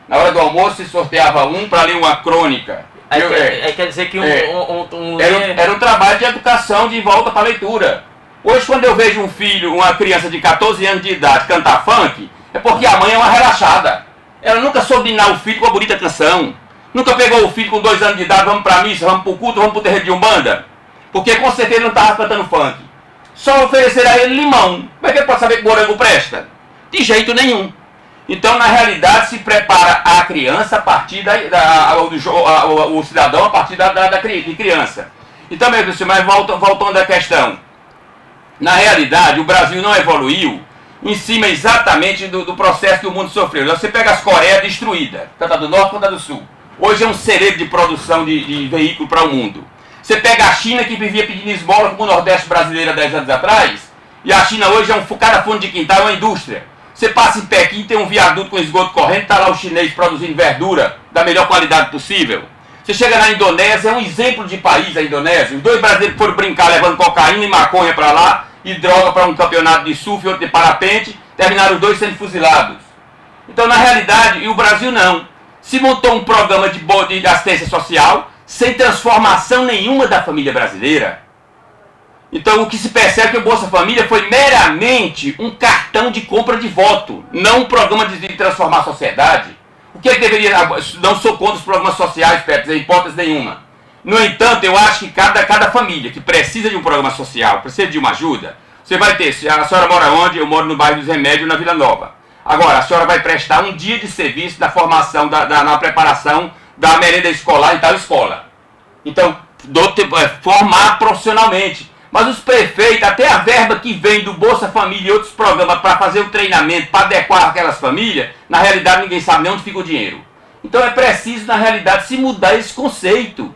Na hora do almoço se sorteava um para ler uma crônica. Aí quer dizer que era um trabalho de educação de volta para a leitura. Hoje, quando eu vejo um filho, uma criança de 14 anos de idade cantar funk, é porque a mãe é uma relaxada. Ela nunca soube ensinar o filho com a bonita canção. Nunca pegou o filho com 2 anos de idade, vamos para a missa, vamos para o culto, vamos para o terreiro de Umbanda. Porque com certeza ele não estava cantando funk. Só oferecer a ele limão. Como é que ele pode saber que morango presta? De jeito nenhum. Então, na realidade, se prepara a criança a partir o cidadão a partir de criança. Então, meu Deus, mas voltando à questão. Na realidade, o Brasil não evoluiu em cima exatamente do processo que o mundo sofreu. Você pega as Coreias destruídas, tanto a do Norte quanto a do Sul. Hoje é um celeiro de produção de veículo para o mundo. Você pega a China, que vivia pedindo esmola como o Nordeste brasileiro há 10 anos atrás, e a China hoje cada fundo de quintal é uma indústria. Você passa em Pequim, tem um viaduto com esgoto corrente, está lá o chinês produzindo verdura da melhor qualidade possível. Você chega na Indonésia, é um exemplo de país a Indonésia. Os 2 brasileiros foram brincar levando cocaína e maconha para lá, e droga para um campeonato de surf e outro de parapente, terminaram os 2 sendo fuzilados. Então, na realidade, e o Brasil não. Se montou um programa de assistência social, sem transformação nenhuma da família brasileira. Então, o que se percebe é que o Bolsa Família foi meramente um cartão de compra de voto, não um programa de transformar a sociedade. O que é que deveria... Não sou contra os programas sociais, Pedro, sem hipótese nenhuma. No entanto, eu acho que cada família que precisa de um programa social, precisa de uma ajuda, você vai ter... A senhora mora onde? Eu moro no bairro dos Remédios, na Vila Nova. Agora, a senhora vai prestar um dia de serviço na formação, na preparação da merenda escolar em tal escola. Então, formar profissionalmente. Mas os prefeitos, até a verba que vem do Bolsa Família e outros programas para fazer o treinamento, para adequar aquelas famílias, na realidade ninguém sabe nem onde fica o dinheiro. Então é preciso, na realidade, se mudar esse conceito.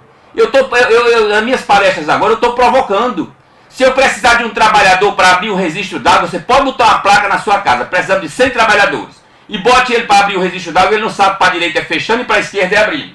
Nas minhas palestras agora, eu estou provocando. Se eu precisar de um trabalhador para abrir o registro d'água, você pode botar uma placa na sua casa, precisamos de 100 trabalhadores. E bote ele para abrir o registro d'água, ele não sabe para a direita é fechando e para a esquerda é abrindo.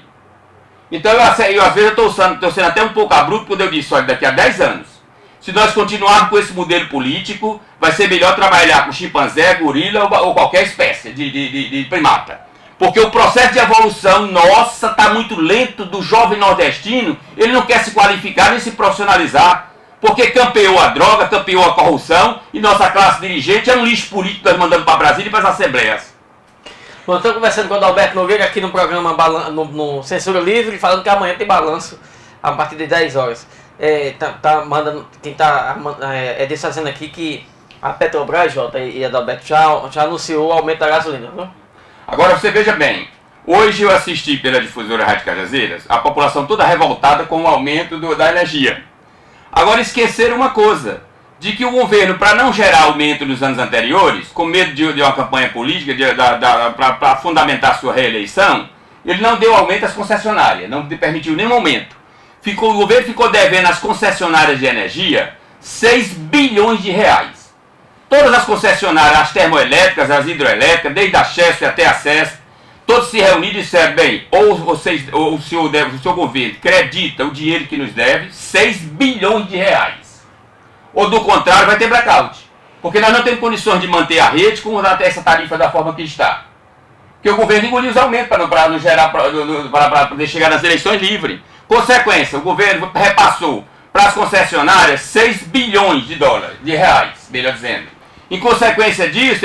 Então às vezes eu estou sendo até um pouco abrupto quando eu disse, olha, daqui a 10 anos, se nós continuarmos com esse modelo político, vai ser melhor trabalhar com chimpanzé, gorila ou qualquer espécie de primata. Porque o processo de evolução, nossa, está muito lento do jovem nordestino, ele não quer se qualificar nem se profissionalizar, porque campeou a droga, campeou a corrupção, e nossa classe dirigente é um lixo político que nós mandamos para Brasília e para as assembleias. Bom, estou conversando com o Adalberto Nogueira aqui no programa no Censura Livre, falando que amanhã tem balanço a partir de 10 horas. Quem está dizendo aqui que a Petrobras, Jota, e a Adalberto já anunciou o aumento da gasolina, não? Agora você veja bem, hoje eu assisti pela difusora Rádio Cajazeiras, a população toda revoltada com o aumento da energia. Agora esqueceram uma coisa, de que o governo, para não gerar aumento nos anos anteriores, com medo de uma campanha política, para fundamentar sua reeleição, ele não deu aumento às concessionárias, não permitiu nenhum aumento. O governo ficou devendo às concessionárias de energia 6 bilhões de reais. Todas as concessionárias, as termoelétricas, as hidroelétricas, desde a CHESF até a CESP, todos se reuniram e disseram, bem, ou o seu governo acredita o dinheiro que nos deve, 6 bilhões de reais. Ou do contrário, vai ter blackout. Porque nós não temos condições de manter a rede com essa tarifa da forma que está. Porque o governo engoliu os aumentos para não gerar, para poder chegar nas eleições livres. Consequência, o governo repassou para as concessionárias 6 bilhões de reais, melhor dizendo. Em consequência disso,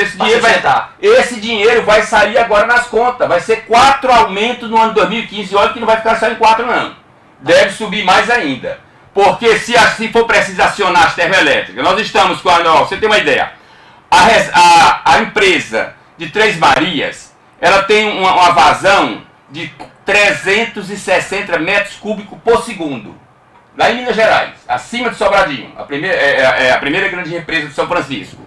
esse dinheiro vai sair agora nas contas. Vai ser 4 aumentos no ano 2015. Olha que não vai ficar só em 4 não. Deve subir mais ainda. Porque se for preciso acionar as termoelétricas, nós estamos com você tem uma ideia, a empresa de Três Marias, ela tem uma vazão de 360 metros cúbicos por segundo, lá em Minas Gerais, acima de Sobradinho, a primeira grande represa de São Francisco.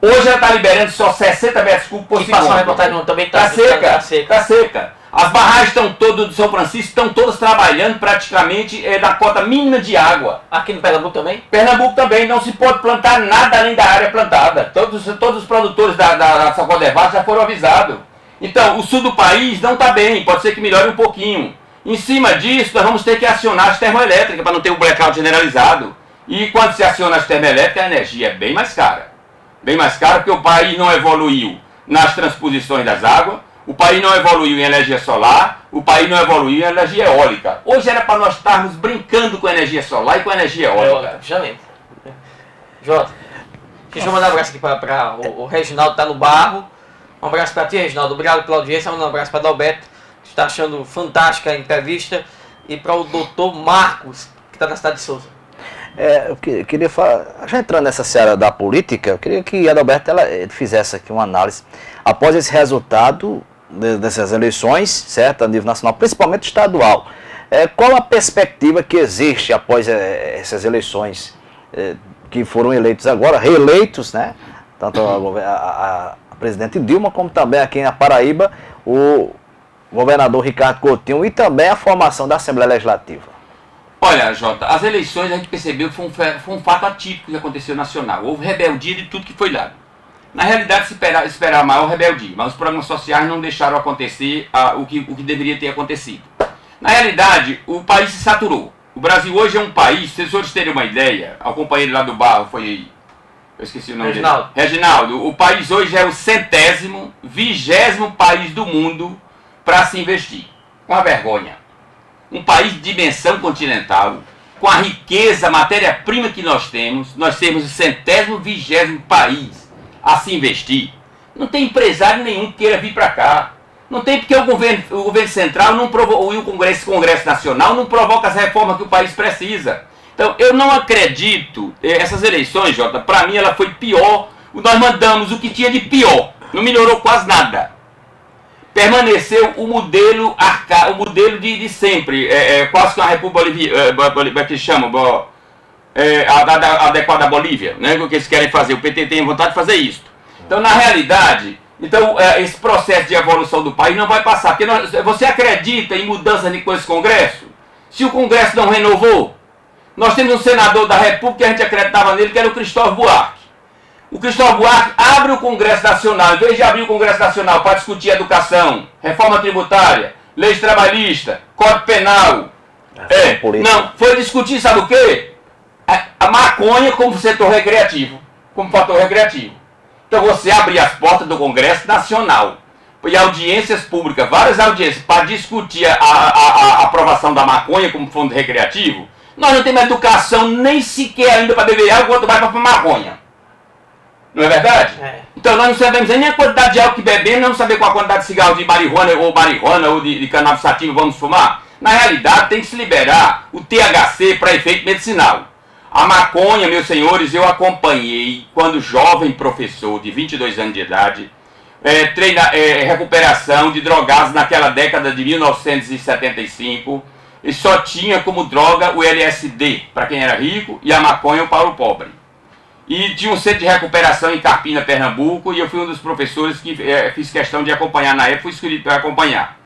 Hoje ela está liberando só 60 metros cúbicos por segundo. Passou a reportagem também está seca. As barragens estão todas de São Francisco, estão todas trabalhando praticamente na cota mínima de água. Aqui no Pernambuco também? Pernambuco também, não se pode plantar nada além da área plantada. Todos os produtores da Sacodevasf já foram avisados. Então, o sul do país não está bem, pode ser que melhore um pouquinho. Em cima disso, nós vamos ter que acionar as termoelétricas para não ter um blackout generalizado. E quando se aciona as termoelétricas, a energia é bem mais cara. Bem mais cara porque o país não evoluiu nas transposições das águas, o país não evoluiu em energia solar, o país não evoluiu em energia eólica. Hoje era para nós estarmos brincando com energia solar e com energia eólica. Justamente. Jota, deixa eu mandar um abraço aqui para o Reginaldo, tá no barro. Um abraço para ti, Reginaldo. Obrigado pela audiência. Um abraço para Adalberto, que está achando fantástica a entrevista. E para o doutor Marcos, que está na cidade de Souza. Eu queria falar, já entrando nessa seara da política, eu queria que a Adalberto fizesse aqui uma análise após esse resultado dessas eleições, certo, a nível nacional, principalmente estadual. Qual a perspectiva que existe após essas eleições que foram eleitos agora, reeleitos, né? Tanto a presidente Dilma, como também aqui na Paraíba, o governador Ricardo Coutinho e também a formação da Assembleia Legislativa. Olha, Jota, as eleições a gente percebeu que foi um fato atípico que aconteceu nacional. Houve rebeldia de tudo que foi dado. Na realidade, se esperava maior rebeldia, mas os programas sociais não deixaram acontecer o que deveria ter acontecido. Na realidade, o país se saturou. O Brasil hoje é um país, se os senhores terem uma ideia, o companheiro lá do barro foi... Eu esqueci o nome dele. Reginaldo. O país hoje é o 120º país do mundo para se investir. Uma vergonha. Um país de dimensão continental, com a riqueza, matéria-prima que nós temos o 120º país a se investir. Não tem empresário nenhum que queira vir para cá. Não tem porque o governo central não provou, e o Congresso Nacional não provoca as reformas que o país precisa. Então, eu não acredito, essas eleições, Jota, para mim ela foi pior, nós mandamos o que tinha de pior, não melhorou quase nada. Permaneceu o modelo de sempre, quase que uma república que chama, adequada à Bolívia, né, o que eles querem fazer, o PT tem vontade de fazer isso. Então, na realidade, esse processo de evolução do país não vai passar, porque você acredita em mudança com esse Congresso? Se o Congresso não renovou, nós temos um senador da República que a gente acreditava nele, que era o Cristóvão Buarque. O Cristóvão Buarque abre o Congresso Nacional, em vez de abrir o Congresso Nacional para discutir educação, reforma tributária, lei trabalhista, Código Penal. Não, foi discutir, sabe o quê? A maconha como setor recreativo, como fator recreativo. Então você abrir as portas do Congresso Nacional e audiências públicas, várias audiências, para discutir a aprovação da maconha como fundo recreativo, nós não temos educação nem sequer ainda para beber água, quanto mais para maconha. Não é verdade? Então nós não sabemos nem a quantidade de álcool que bebemos, não sabemos qual a quantidade de cigarro de marihuana ou de cannabis sativa vamos fumar. Na realidade tem que se liberar o THC para efeito medicinal. A maconha, meus senhores, eu acompanhei quando jovem professor de 22 anos de idade, recuperação de drogados naquela década de 1975, e só tinha como droga o LSD para quem era rico e a maconha para o pobre. E tinha um centro de recuperação em Carpina, Pernambuco, e eu fui um dos professores que fiz questão de acompanhar na época, fui escolhido para acompanhar.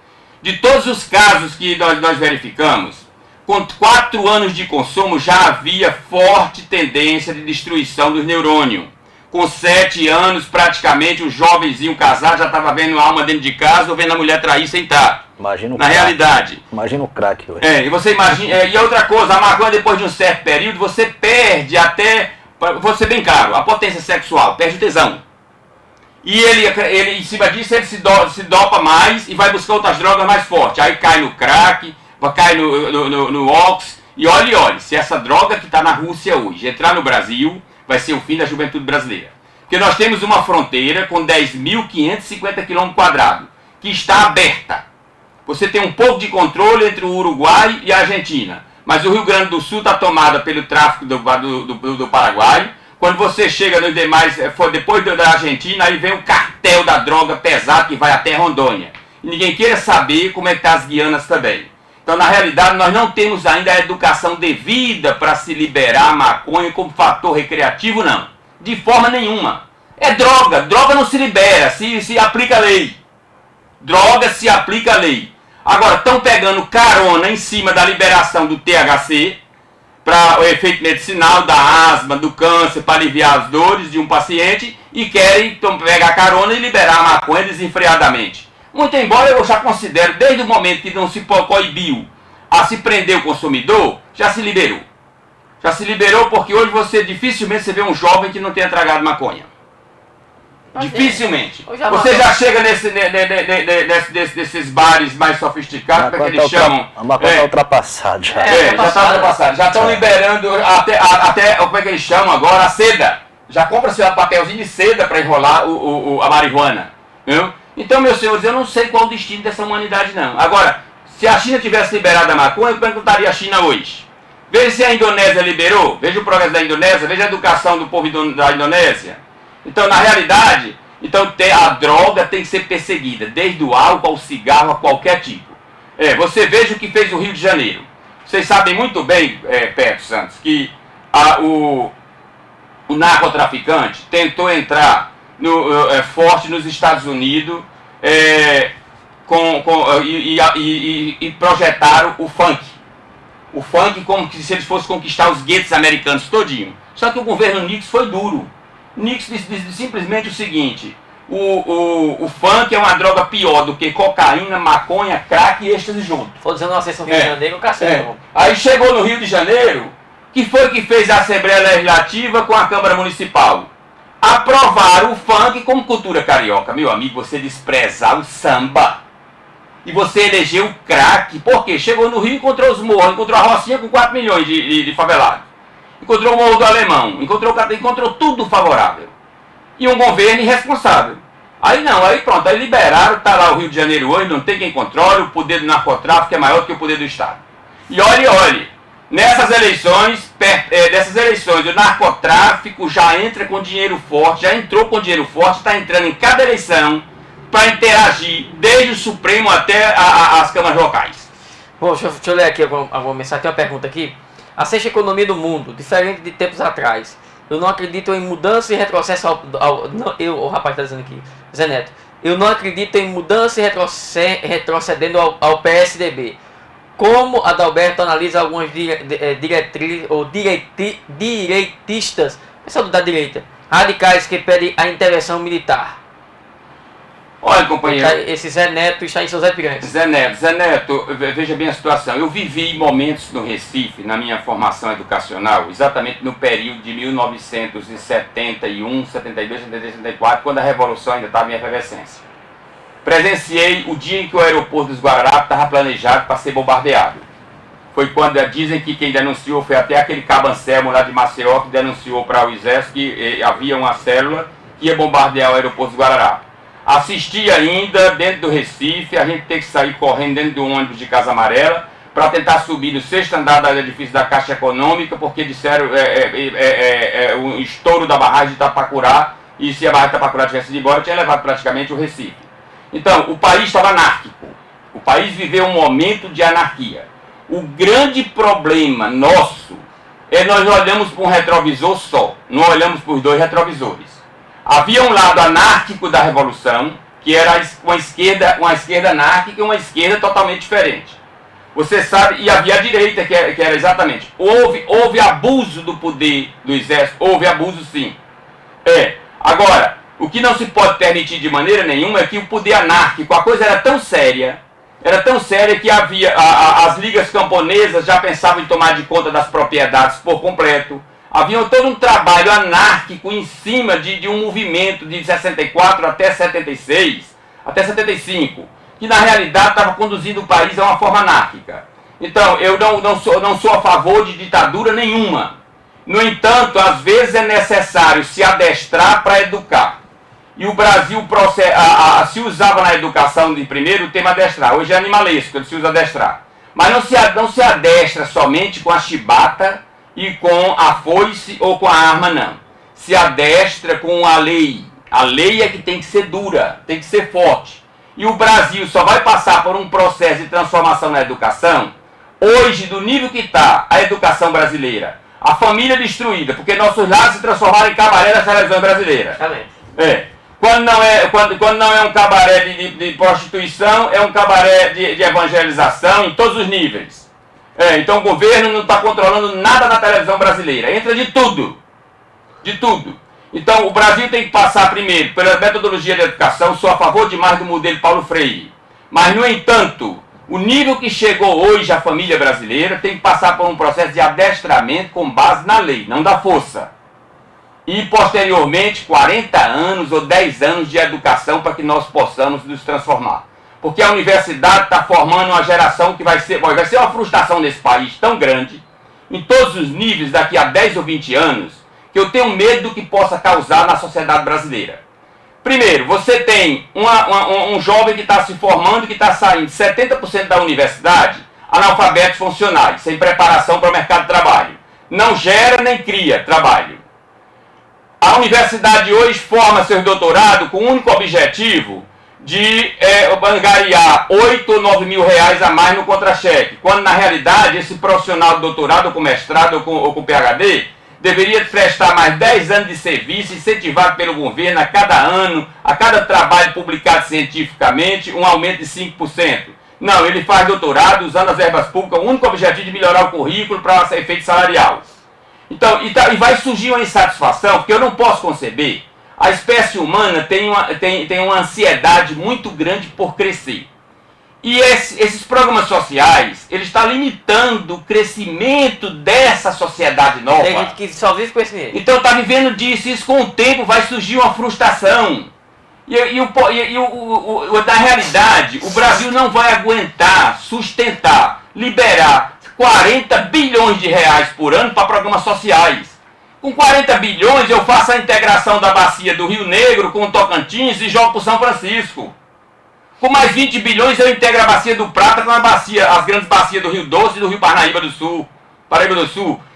De todos os casos que nós verificamos, com 4 anos de consumo já havia forte tendência de destruição dos neurônios. Com 7 anos, praticamente, o jovenzinho casado já estava vendo a alma dentro de casa ou vendo a mulher trair sem estar. Imagina o Na crack. realidade. Imagina o crack. E você imagina. E outra coisa, a maconha, depois de um certo período, você perde até... Vou ser bem claro, a potência sexual, perde o tesão. E ele em cima disso, ele se dopa mais e vai buscar outras drogas mais fortes. Aí cai no crack, cai no ox. E olhe, se essa droga que está na Rússia hoje entrar no Brasil, vai ser o fim da juventude brasileira. Porque nós temos uma fronteira com 10.550 km², que está aberta. Você tem um pouco de controle entre o Uruguai e a Argentina. Mas o Rio Grande do Sul está tomada pelo tráfico do Paraguai. Quando você chega nos demais, depois da Argentina, aí vem o cartel da droga pesado que vai até Rondônia. E ninguém queira saber como é que está as Guianas também. Então, na realidade, nós não temos ainda a educação devida para se liberar a maconha como fator recreativo, não. De forma nenhuma. É droga. Droga não se libera, se aplica a lei. Droga se aplica a lei. Agora, estão pegando carona em cima da liberação do THC para o efeito medicinal da asma, do câncer, para aliviar as dores de um paciente e querem pegar carona e liberar a maconha desenfreadamente. Muito embora eu já considero, desde o momento que não se coibiu a se prender o consumidor, já se liberou. Já se liberou porque hoje dificilmente você vê um jovem que não tenha tragado maconha. Dificilmente. Você já chega nesses bares mais sofisticados, como é que eles chamam? A maconha está ultrapassada já. Já está ultrapassada. Já estão liberando até, como é que eles chamam agora? A seda. Já compra seu papelzinho de seda para enrolar a marihuana. Viu? Então, meus senhores, eu não sei qual o destino dessa humanidade, não. Agora, se a China tivesse liberado a maconha, como é que estaria a China hoje? Veja se a Indonésia liberou, veja o progresso da Indonésia, veja a educação do povo da Indonésia. Então, na realidade, a droga tem que ser perseguida, desde o álcool ao cigarro, a qualquer tipo. Você veja o que fez o Rio de Janeiro. Vocês sabem muito bem, Pedro Santos, que o narcotraficante tentou entrar forte nos Estados Unidos e projetaram o funk. O funk como se eles fossem conquistar os guetos americanos todinho. Só que o governo Nixon foi duro. Nixon disse simplesmente o seguinte: o funk é uma droga pior do que cocaína, maconha, crack e êxtase junto. Foi dizendo uma sessão Rio de Janeiro, cacete. Aí chegou no Rio de Janeiro, que foi que fez a Assembleia Legislativa com a Câmara Municipal? Aprovaram o funk como cultura carioca. Meu amigo, você desprezar o samba e você elegeu o crack. Por quê? Chegou no Rio, encontrou os morros, encontrou a Rocinha com 4 milhões de favelados. Encontrou o Morro do Alemão, encontrou tudo favorável. E um governo irresponsável. Aí pronto, aí liberaram, tá lá o Rio de Janeiro hoje, não tem quem controle, o poder do narcotráfico é maior do que o poder do Estado. E olhe, nessas eleições, o narcotráfico já entra com dinheiro forte, já entrou com dinheiro forte, está entrando em cada eleição para interagir, desde o Supremo até as câmaras locais. Bom, deixa eu ler aqui alguma mensagem, tem uma pergunta aqui. A sexta economia do mundo, diferente de tempos atrás. Eu não acredito em mudança e retrocesso o rapaz está dizendo aqui, Zé Neto. Eu não acredito em mudança e retrocedendo ao PSDB. Como Adalberto analisa algumas diretrizes ou direitistas, pessoal da direita, radicais que pedem a intervenção militar? Olha, companheiro, esse Zé Neto está em São Zé Piranhas. Zé Neto, veja bem a situação. Eu vivi momentos no Recife, na minha formação educacional, exatamente no período de 1971, 72, 73, 74, quando a Revolução ainda estava em efervescência. Presenciei o dia em que o aeroporto dos Guararapes estava planejado para ser bombardeado. Foi quando dizem que quem denunciou foi até aquele Cabo Anselmo lá de Maceió, que denunciou para o Exército que havia uma célula que ia bombardear o aeroporto dos Guararapes. Assisti ainda dentro do Recife, a gente tem que sair correndo dentro do ônibus de Casa Amarela para tentar subir no 6º andar do edifício da Caixa Econômica, porque disseram o estouro da barragem de Itapacurá, e se a barragem de Itapacurá tivesse ido embora, tinha levado praticamente o Recife. Então, o país estava anárquico, o país viveu um momento de anarquia. O grande problema nosso é nós olhamos para um retrovisor só, não olhamos para os dois retrovisores. Havia um lado anárquico da Revolução, que era uma esquerda anárquica e uma esquerda totalmente diferente. Você sabe, e havia a direita, que era exatamente, houve abuso do poder do Exército, houve abuso sim. Agora, o que não se pode permitir de maneira nenhuma é que o poder anárquico, a coisa era tão séria que havia, as ligas camponesas já pensavam em tomar de conta das propriedades por completo. Havia todo um trabalho anárquico em cima de um movimento de 64 até 76, até 75, que na realidade estava conduzindo o país a uma forma anárquica. Então, eu não sou a favor de ditadura nenhuma. No entanto, às vezes é necessário se adestrar para educar. E o Brasil se usava na educação de primeiro o termo adestrar. Hoje é animalesco, ele se usa adestrar. Mas não se adestra somente com a chibata e com a foice ou com a arma, não. Se adestra com a lei. A lei é que tem que ser dura, tem que ser forte. E o Brasil só vai passar por um processo de transformação na educação, hoje, do nível que está a educação brasileira, a família destruída, porque nossos lares se transformaram em cabaré das televisões brasileiras. Quando não é um cabaré de prostituição, é um cabaré de evangelização em todos os níveis. Então o governo não está controlando nada na televisão brasileira. Entra de tudo. De tudo. Então o Brasil tem que passar primeiro pela metodologia da educação. Sou a favor demais do modelo Paulo Freire. Mas, no entanto, o nível que chegou hoje a família brasileira tem que passar por um processo de adestramento com base na lei, não da força. E, posteriormente, 40 anos ou 10 anos de educação para que nós possamos nos transformar. Porque a universidade está formando uma geração que vai ser uma frustração nesse país tão grande, em todos os níveis, daqui a 10 ou 20 anos, que eu tenho medo do que possa causar na sociedade brasileira. Primeiro, você tem um jovem que está se formando, que está saindo 70% da universidade, analfabetos funcionais, sem preparação para o mercado de trabalho. Não gera nem cria trabalho. A universidade hoje forma seus doutorados com o único objetivo de angariar 8 ou 9 mil reais a mais no contra-cheque, quando na realidade esse profissional de doutorado, ou com mestrado ou com PhD, deveria prestar mais 10 anos de serviço, incentivado pelo governo a cada ano, a cada trabalho publicado cientificamente, um aumento de 5%. Não, ele faz doutorado usando as verbas públicas, o único objetivo de melhorar o currículo para efeito salarial. Então, e vai surgir uma insatisfação, porque eu não posso conceber. A espécie humana tem uma ansiedade muito grande por crescer. E esses programas sociais, eles estão limitando o crescimento dessa sociedade nova. Tem gente que só vive com esse dinheiro. Então está vivendo disso, isso com o tempo vai surgir uma frustração. Na realidade, o Brasil não vai aguentar, sustentar, liberar 40 bilhões de reais por ano para programas sociais. Com 40 bilhões eu faço a integração da bacia do Rio Negro com o Tocantins e jogo para o São Francisco. Com mais 20 bilhões eu integro a bacia do Prata com as grandes bacias do Rio Doce e do Rio Paraíba do Sul.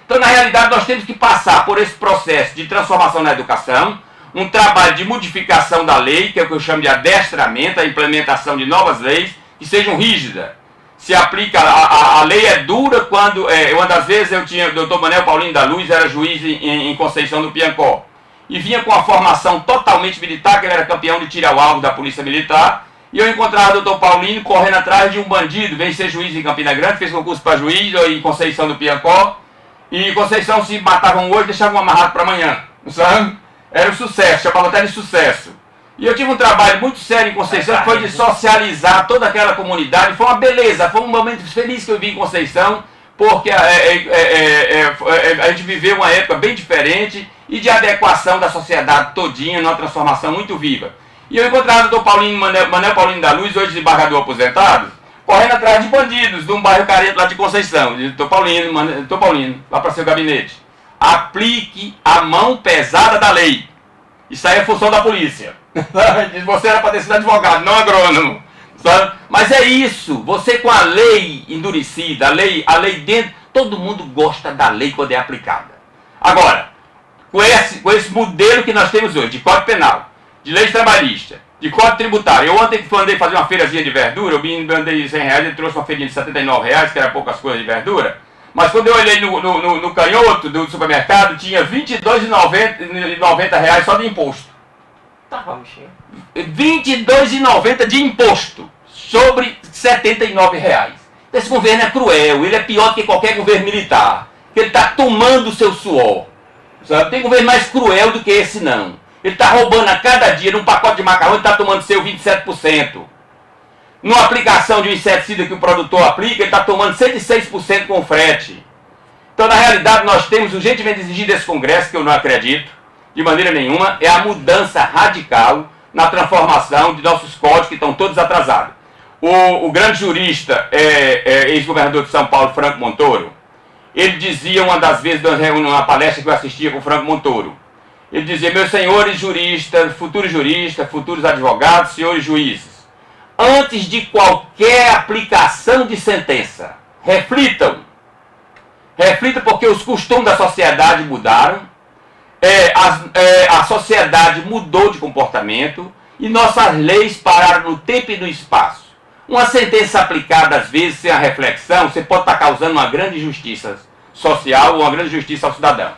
Então, na realidade, nós temos que passar por esse processo de transformação na educação, um trabalho de modificação da lei, que é o que eu chamo de adestramento, a implementação de novas leis que sejam rígidas. Se aplica, a lei é dura quando, uma das vezes eu tinha, o doutor Manuel Paulino da Luz, era juiz em Conceição do Piancó, e vinha com a formação totalmente militar, que ele era campeão de tiro ao alvo da Polícia Militar, e eu encontrava o doutor Paulino correndo atrás de um bandido, veio ser juiz em Campina Grande, fez concurso para juiz em Conceição do Piancó, e em Conceição se matavam hoje, deixavam amarrado para amanhã, sabe? Era um sucesso, chamava até de sucesso. E eu tive um trabalho muito sério em Conceição, que foi de socializar toda aquela comunidade. Foi uma beleza, foi um momento feliz que eu vi em Conceição, porque a gente viveu uma época bem diferente e de adequação da sociedade todinha, numa transformação muito viva. E eu encontrava o doutor Manuel Paulino da Luz, hoje desembargador aposentado, correndo atrás de bandidos de um bairro carente lá de Conceição. Doutor Paulino, lá para seu gabinete. Aplique a mão pesada da lei. Isso aí é função da polícia. Você era para ter sido advogado, não agrônomo. Sabe? Mas é isso. Você com a lei endurecida, a lei dentro, todo mundo gosta da lei quando é aplicada. Agora, com esse modelo que nós temos hoje, de Código Penal, de leis trabalhistas, de Código Tributário. Eu ontem andei fazer uma feirazinha de verdura, eu andei 100 reais e trouxe uma feirinha de 79 reais, que era poucas coisas de verdura. Mas quando eu olhei no canhoto do supermercado, tinha R$22,90 reais só de imposto. Tá, vamos cheio. R$22,90 de imposto sobre R$79 reais. Esse governo é cruel, ele é pior do que qualquer governo militar. Ele está tomando o seu suor. Sabe? Tem governo mais cruel do que esse não. Ele está roubando a cada dia, num pacote de macarrão, ele está tomando seu 27%. Numa aplicação de um inseticida que o produtor aplica, ele está tomando 106% com frete. Então, na realidade, nós temos urgentemente exigir desse Congresso, que eu não acredito, de maneira nenhuma, é a mudança radical na transformação de nossos códigos que estão todos atrasados. O grande jurista, ex-governador de São Paulo, Franco Montoro, ele dizia uma das vezes, numa palestra que eu assistia com o Franco Montoro, ele dizia: meus senhores juristas, futuros advogados, senhores juízes, antes de qualquer aplicação de sentença, reflitam. Reflitam porque os costumes da sociedade mudaram, a sociedade mudou de comportamento e nossas leis pararam no tempo e no espaço. Uma sentença aplicada, às vezes, sem a reflexão, você pode estar causando uma grande injustiça social ou uma grande injustiça ao cidadão.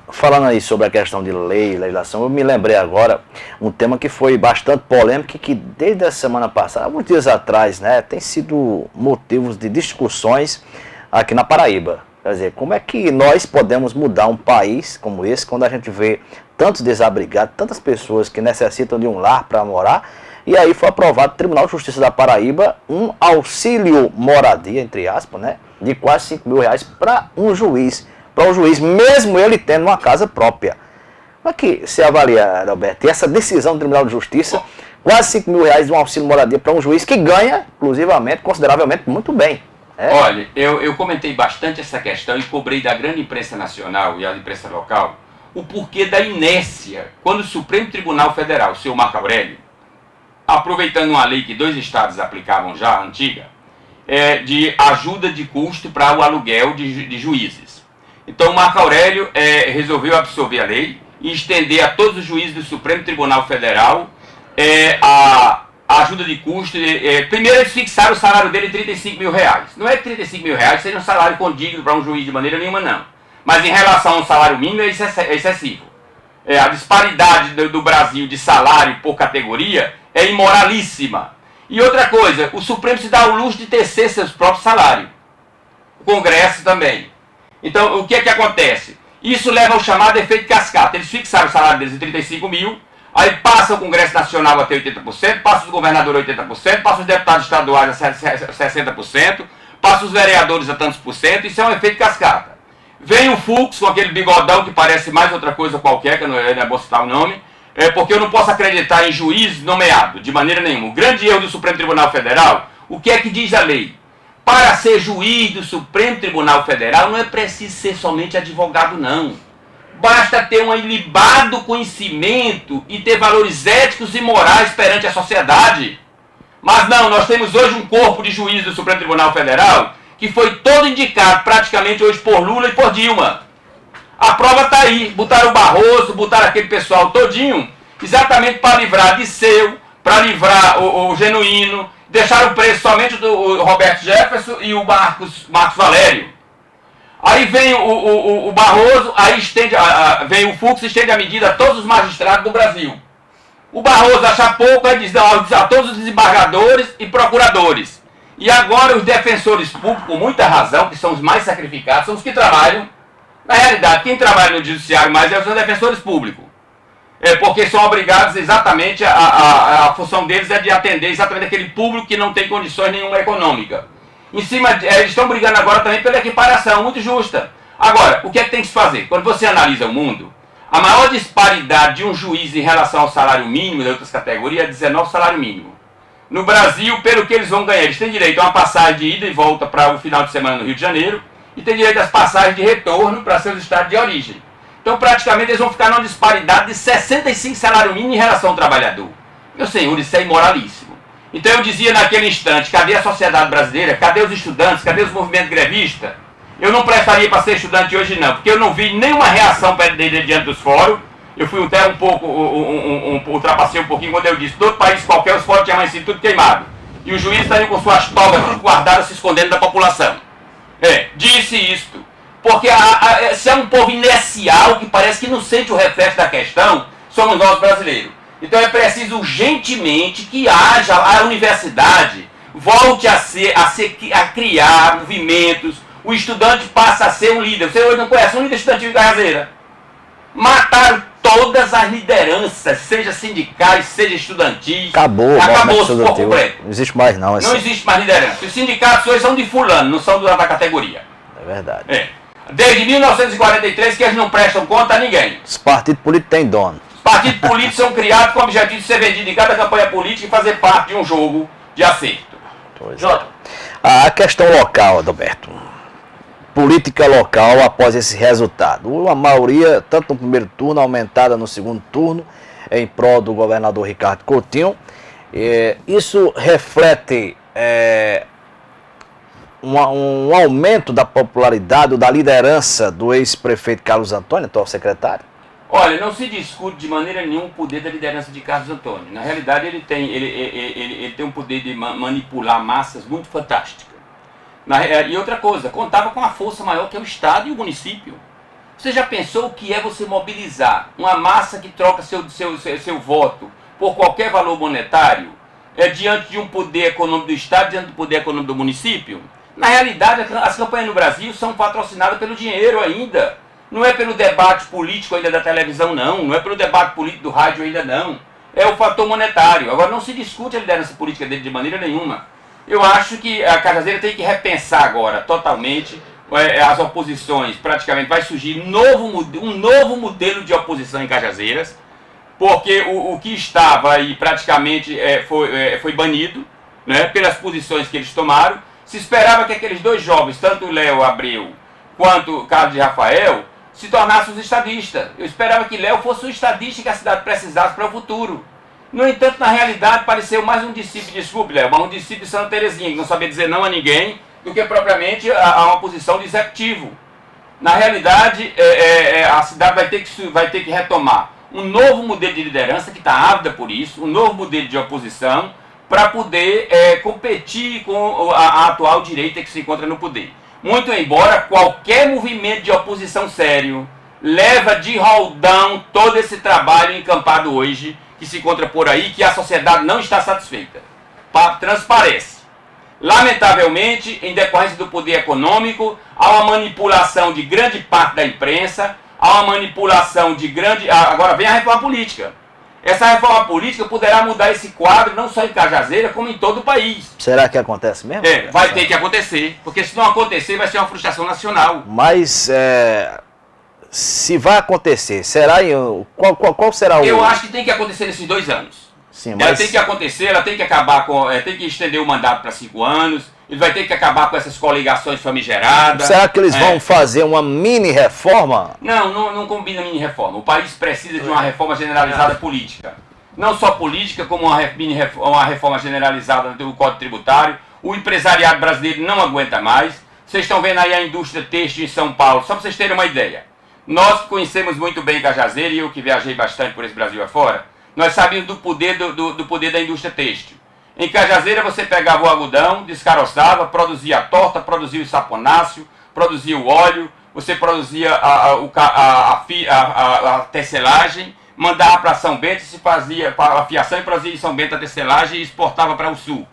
Falando aí sobre a questão de lei, legislação, eu me lembrei agora um tema que foi bastante polêmico e que desde a semana passada, alguns dias atrás, né, tem sido motivos de discussões aqui na Paraíba. Quer dizer, como é que nós podemos mudar um país como esse quando a gente vê tantos desabrigados, tantas pessoas que necessitam de um lar para morar? E aí foi aprovado no Tribunal de Justiça da Paraíba um auxílio moradia, entre aspas, né, de quase 5 mil reais para um juiz. Para o juiz, mesmo ele tendo uma casa própria. Como é que você avalia, Roberto, e essa decisão do Tribunal de Justiça, quase 5 mil reais de um auxílio moradia para um juiz que ganha, inclusivamente, consideravelmente, muito bem? Olha, eu comentei bastante essa questão e cobrei da grande imprensa nacional e a imprensa local o porquê da inércia quando o Supremo Tribunal Federal, o senhor Marco Aurélio, aproveitando uma lei que 2 estados aplicavam já, antiga, de ajuda de custo para o aluguel de juízes. Então o Marco Aurélio resolveu absorver a lei e estender a todos os juízes do Supremo Tribunal Federal a ajuda de custo. Primeiro eles fixaram o salário dele em 35 mil reais. Não é que 35 mil reais seja um salário condigno para um juiz de maneira nenhuma, não. Mas em relação ao salário mínimo é excessivo. A disparidade do Brasil de salário por categoria é imoralíssima. E outra coisa, o Supremo se dá o luxo de tecer seus próprios salários. O Congresso também. Então, o que é que acontece? Isso leva ao chamado efeito cascata. Eles fixaram o salário deles em 35 mil, aí passa o Congresso Nacional a ter 80%, passa os governadores a 80%, passa os deputados estaduais a 60%, passa os vereadores a tantos por cento, isso é um efeito cascata. Vem o Fux com aquele bigodão que parece mais outra coisa qualquer, que eu não é bom citar o nome, porque eu não posso acreditar em juiz nomeado, de maneira nenhuma. O grande erro do Supremo Tribunal Federal, o que é que diz a lei? Para ser juiz do Supremo Tribunal Federal não é preciso ser somente advogado, não. Basta ter um ilibado conhecimento e ter valores éticos e morais perante a sociedade. Mas não, nós temos hoje um corpo de juízes do Supremo Tribunal Federal que foi todo indicado praticamente hoje por Lula e por Dilma. A prova está aí. Botaram o Barroso, botaram aquele pessoal todinho, exatamente para livrar de Seu, para livrar o Genuíno. Deixaram preso somente o Roberto Jefferson e o Marcos Valério. Aí vem o Barroso, aí vem o Fux e estende a medida a todos os magistrados do Brasil. O Barroso acha pouco, aí diz a todos os desembargadores e procuradores. E agora os defensores públicos, com muita razão, que são os mais sacrificados, são os que trabalham. Na realidade, quem trabalha no judiciário mais são os defensores públicos. Porque são obrigados exatamente, a função deles é de atender exatamente aquele público que não tem condições nenhuma econômica. Em cima, eles estão brigando agora também pela equiparação, muito justa. Agora, o que é que tem que se fazer? Quando você analisa o mundo, a maior disparidade de um juiz em relação ao salário mínimo de outras categorias é 19 salário mínimo. No Brasil, pelo que eles vão ganhar, eles têm direito a uma passagem de ida e volta para o final de semana no Rio de Janeiro e têm direito às passagens de retorno para seus estados de origem. Então, praticamente, eles vão ficar numa disparidade de 65 salário mínimo em relação ao trabalhador. Meu senhor, isso é imoralíssimo. Então, eu dizia naquele instante, cadê a sociedade brasileira? Cadê os estudantes? Cadê os movimentos grevistas? Eu não prestaria para ser estudante hoje, não, porque eu não vi nenhuma reação diante dos fóruns. Eu fui até ultrapassei um pouquinho quando eu disse, todo país qualquer, os fóruns tinham amanhecido tudo queimado. E os juízes estariam com suas togas tudo guardadas, se escondendo da população. Disse isto. Porque se é um povo inercial que parece que não sente o reflexo da questão, somos nós brasileiros. Então é preciso urgentemente que a universidade volte a criar movimentos, o estudante passa a ser um líder. Você hoje não conhece um líder estudantil de Cajazeira. Mataram todas as lideranças, seja sindicais, seja estudantis. Acabou por completo. Não existe mais não. Não existe mais liderança. Os sindicatos hoje são de fulano, não são da categoria. É verdade. Desde 1943 que eles não prestam conta a ninguém. Os partidos políticos têm dono. Os partidos políticos são criados com o objetivo de ser vendido em cada campanha política e fazer parte de um jogo de acerto. Jota. A questão local, Adalberto. Política local após esse resultado. A maioria, tanto no primeiro turno, aumentada no segundo turno, em prol do governador Ricardo Coutinho. Isso reflete um aumento da popularidade ou da liderança do ex-prefeito Carlos Antônio, atual secretário? Olha, não se discute de maneira nenhuma o poder da liderança de Carlos Antônio. Na realidade, ele tem um poder de manipular massas muito fantástico. E outra coisa, contava com a força maior que é o Estado e o município. Você já pensou o que é você mobilizar uma massa que troca seu voto por qualquer valor monetário diante de um poder econômico do Estado, diante do poder econômico do município? Na realidade, as campanhas no Brasil são patrocinadas pelo dinheiro ainda. Não é pelo debate político ainda da televisão, não é pelo debate político do rádio ainda, não. É o fator monetário. Agora, não se discute a liderança política dele de maneira nenhuma. Eu acho que a Cajazeira tem que repensar agora totalmente as oposições. Praticamente vai surgir um novo modelo de oposição em Cajazeiras, porque o que estava aí praticamente foi banido, né, pelas posições que eles tomaram. Se esperava que aqueles dois jovens, tanto o Léo Abreu quanto o Carlos de Rafael, se tornassem os estadistas. Eu esperava que Léo fosse o estadista que a cidade precisasse para o futuro. No entanto, na realidade, pareceu mais um discípulo, desculpe, Léo, mas um discípulo de Santa Terezinha, que não sabia dizer não a ninguém, do que propriamente a uma posição de executivo. Na realidade, a cidade vai ter que retomar um novo modelo de liderança, que está ávida por isso, um novo modelo de oposição, para poder competir com a atual direita que se encontra no poder. Muito embora qualquer movimento de oposição sério leva de roldão todo esse trabalho encampado hoje, que se encontra por aí, que a sociedade não está satisfeita. Transparece. Lamentavelmente, em decorrência do poder econômico, há uma manipulação de grande parte da imprensa, há uma manipulação de grande... Agora vem a reforma política. Essa reforma política poderá mudar esse quadro não só em Cajazeira, como em todo o país. Será que acontece mesmo? Vai ter que acontecer, porque se não acontecer vai ser uma frustração nacional. Mas se vai acontecer, será qual será o... Eu acho que tem que acontecer nesses 2 anos. Sim, mas... Ela tem que acontecer, ela tem que acabar com... tem que estender o mandato para 5 anos, ele vai ter que acabar com essas coligações famigeradas. Será que eles vão fazer uma mini-reforma? Não combina mini-reforma. O país precisa de uma reforma generalizada política. Não só política, como uma reforma generalizada do Código Tributário. O empresariado brasileiro não aguenta mais. Vocês estão vendo aí a indústria têxtil em São Paulo, só para vocês terem uma ideia. Nós que conhecemos muito bem Cajazeira, e eu que viajei bastante por esse Brasil afora, nós sabíamos do poder da indústria têxtil. Em Cajazeira você pegava o algodão, descaroçava, produzia a torta, produzia o saponáceo, produzia o óleo, você produzia a tecelagem, mandava para São Bento, se fazia a fiação e produzia em São Bento a tecelagem e exportava para o sul.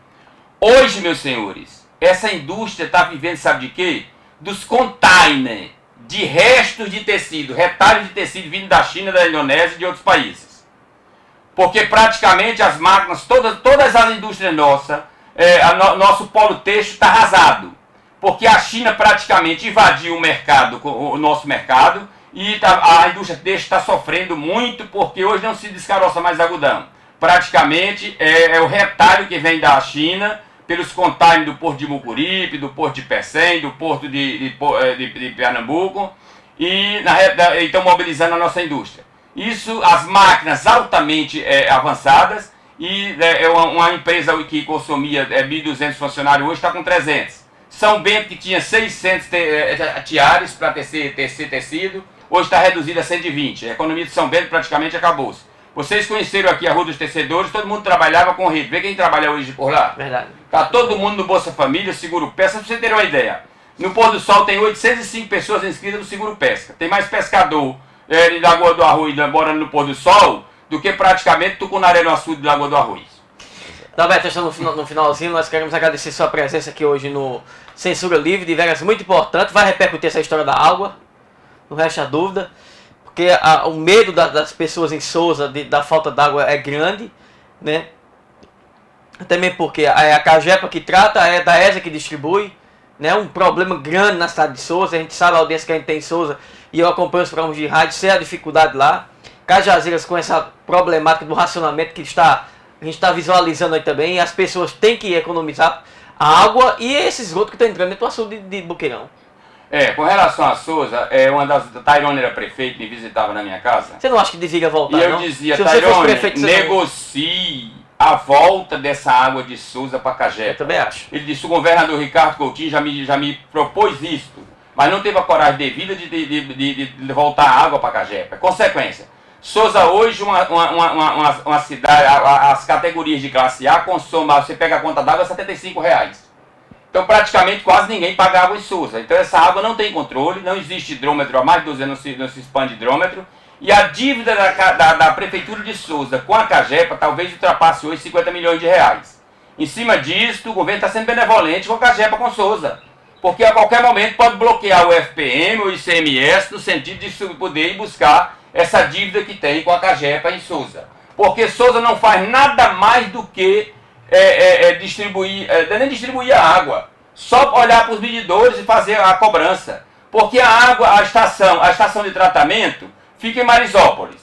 Hoje, meus senhores, essa indústria está vivendo, sabe de quê? Dos containers de restos de tecido, retalhos de tecido vindo da China, da Indonésia e de outros países. Porque praticamente as máquinas, todas as indústrias nossas, nosso polo têxtil está arrasado. Porque a China praticamente invadiu o nosso mercado, e a indústria têxtil está sofrendo muito, porque hoje não se descaroça mais algodão. Praticamente é o retalho que vem da China, pelos containers do porto de Mucuripe, do porto de Pecém, do porto de Pernambuco, e estão mobilizando a nossa indústria. Isso, as máquinas altamente avançadas, e uma empresa que consumia 1.200 funcionários hoje está com 300. São Bento, que tinha 600 tiares para tecer tecido, hoje está reduzido a 120. A economia de São Bento praticamente acabou-se. Vocês conheceram aqui a Rua dos Tecedores, todo mundo trabalhava com rede. Vê quem trabalha hoje por lá? Verdade. Está todo mundo no Bolsa Família, Seguro Pesca, para você ter uma ideia. No Pôr do Sol tem 805 pessoas inscritas no Seguro Pesca. Tem mais pescador de Lagoa do Arruí morando no Pôr do Sol do que praticamente Tucunaré no Açude de Lagoa do Arruí. Dalberto, estamos no finalzinho, nós queremos agradecer sua presença aqui hoje no Censura Livre, de veras muito importante, vai repercutir essa história da água, não resta dúvida, porque o medo das pessoas em Sousa da falta d'água é grande, né? Também porque é a Cagepa que trata, é da ESA que distribui, né? Um problema grande na cidade de Sousa, a gente sabe a audiência que a gente tem em Sousa, e eu acompanho os programas de rádio, sei a dificuldade lá. Cajazeiras com essa problemática do racionamento que a gente está visualizando aí também, e as pessoas têm que economizar a água e esse esgoto que está entrando dentro do açude de Boqueirão. Com relação a Sousa, uma das... Tairone era prefeito, me visitava na minha casa. Você não acha que devia voltar, e eu não? dizia, Tairone, negocie. a volta dessa água de Souza para Cajepa. Eu também acho. Ele disse, o governador Ricardo Coutinho já me propôs isto, mas não teve a coragem devida de voltar a água para Cajepa. Consequência, Souza hoje, uma cidade, as categorias de classe A consomem, você pega a conta d'água, R$75. Então praticamente quase ninguém paga água em Souza. Então essa água não tem controle, não existe hidrômetro, há mais de 12 anos não se expande hidrômetro. E a dívida da Prefeitura de Souza com a Cajepa talvez ultrapasse hoje R$50 milhões. Em cima disso, o governo está sendo benevolente com a Cajepa com Souza. Porque a qualquer momento pode bloquear o FPM, o ICMS, no sentido de poder ir buscar essa dívida que tem com a Cajepa em Souza. Porque Souza não faz nada mais do que nem distribuir a água. Só olhar para os medidores e fazer a cobrança. Porque a água, a estação de tratamento fica em Marisópolis.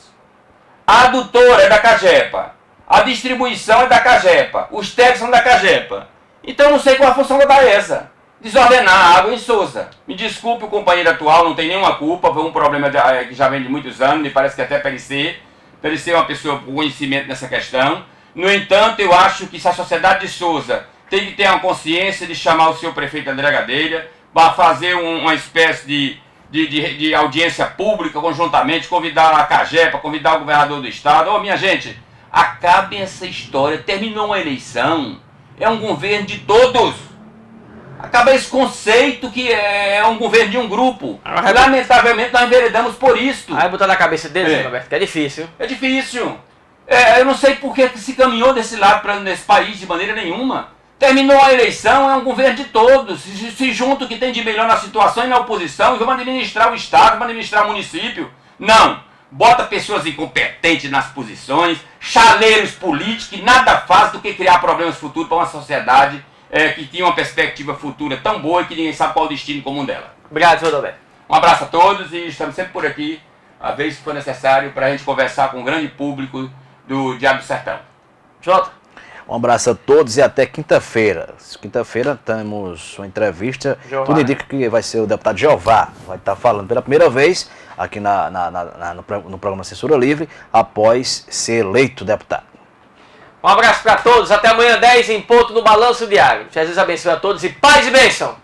A adutora é da Cajepa. A distribuição é da Cajepa. Os técnicos são da Cajepa. Então não sei qual a função da Baeza. Desordenar a água em Souza. Me desculpe o companheiro atual, não tem nenhuma culpa. Foi um problema que já vem de muitos anos. Me parece que até Perecer é uma pessoa com conhecimento nessa questão. No entanto, eu acho que se a sociedade de Souza tem que ter a consciência de chamar o seu prefeito André Gadelha para fazer uma espécie de audiência pública conjuntamente, convidar a Cajepa, convidar o governador do estado. Ô, minha gente, acabem essa história. Terminou uma eleição, é um governo de todos. Acaba esse conceito que é um governo de um grupo. Lamentavelmente nós enveredamos por isso. Aí botar na cabeça deles, Roberto, que é difícil. É difícil. Eu não sei por que se caminhou desse lado nesse país de maneira nenhuma. Terminou a eleição, é um governo de todos. Se junta o que tem de melhor na situação e na oposição, e vamos administrar o Estado, vamos administrar o município. Não. Bota pessoas incompetentes nas posições, chaleiros políticos, que nada faz do que criar problemas futuros para uma sociedade que tinha uma perspectiva futura tão boa e que ninguém sabe qual é o destino comum dela. Obrigado, senhor Roberto. Um abraço a todos e estamos sempre por aqui, a vez que for necessário, para a gente conversar com o grande público do Diário do Sertão. Jota. Um abraço a todos e até quinta-feira. Quinta-feira temos uma entrevista. Jeová, tudo indica que vai ser o deputado Jeová. Vai estar falando pela primeira vez aqui no programa Censura Livre, após ser eleito deputado. Um abraço para todos. Até amanhã, 10 em ponto no Balanço Diário. Jesus abençoe a todos e paz e bênção.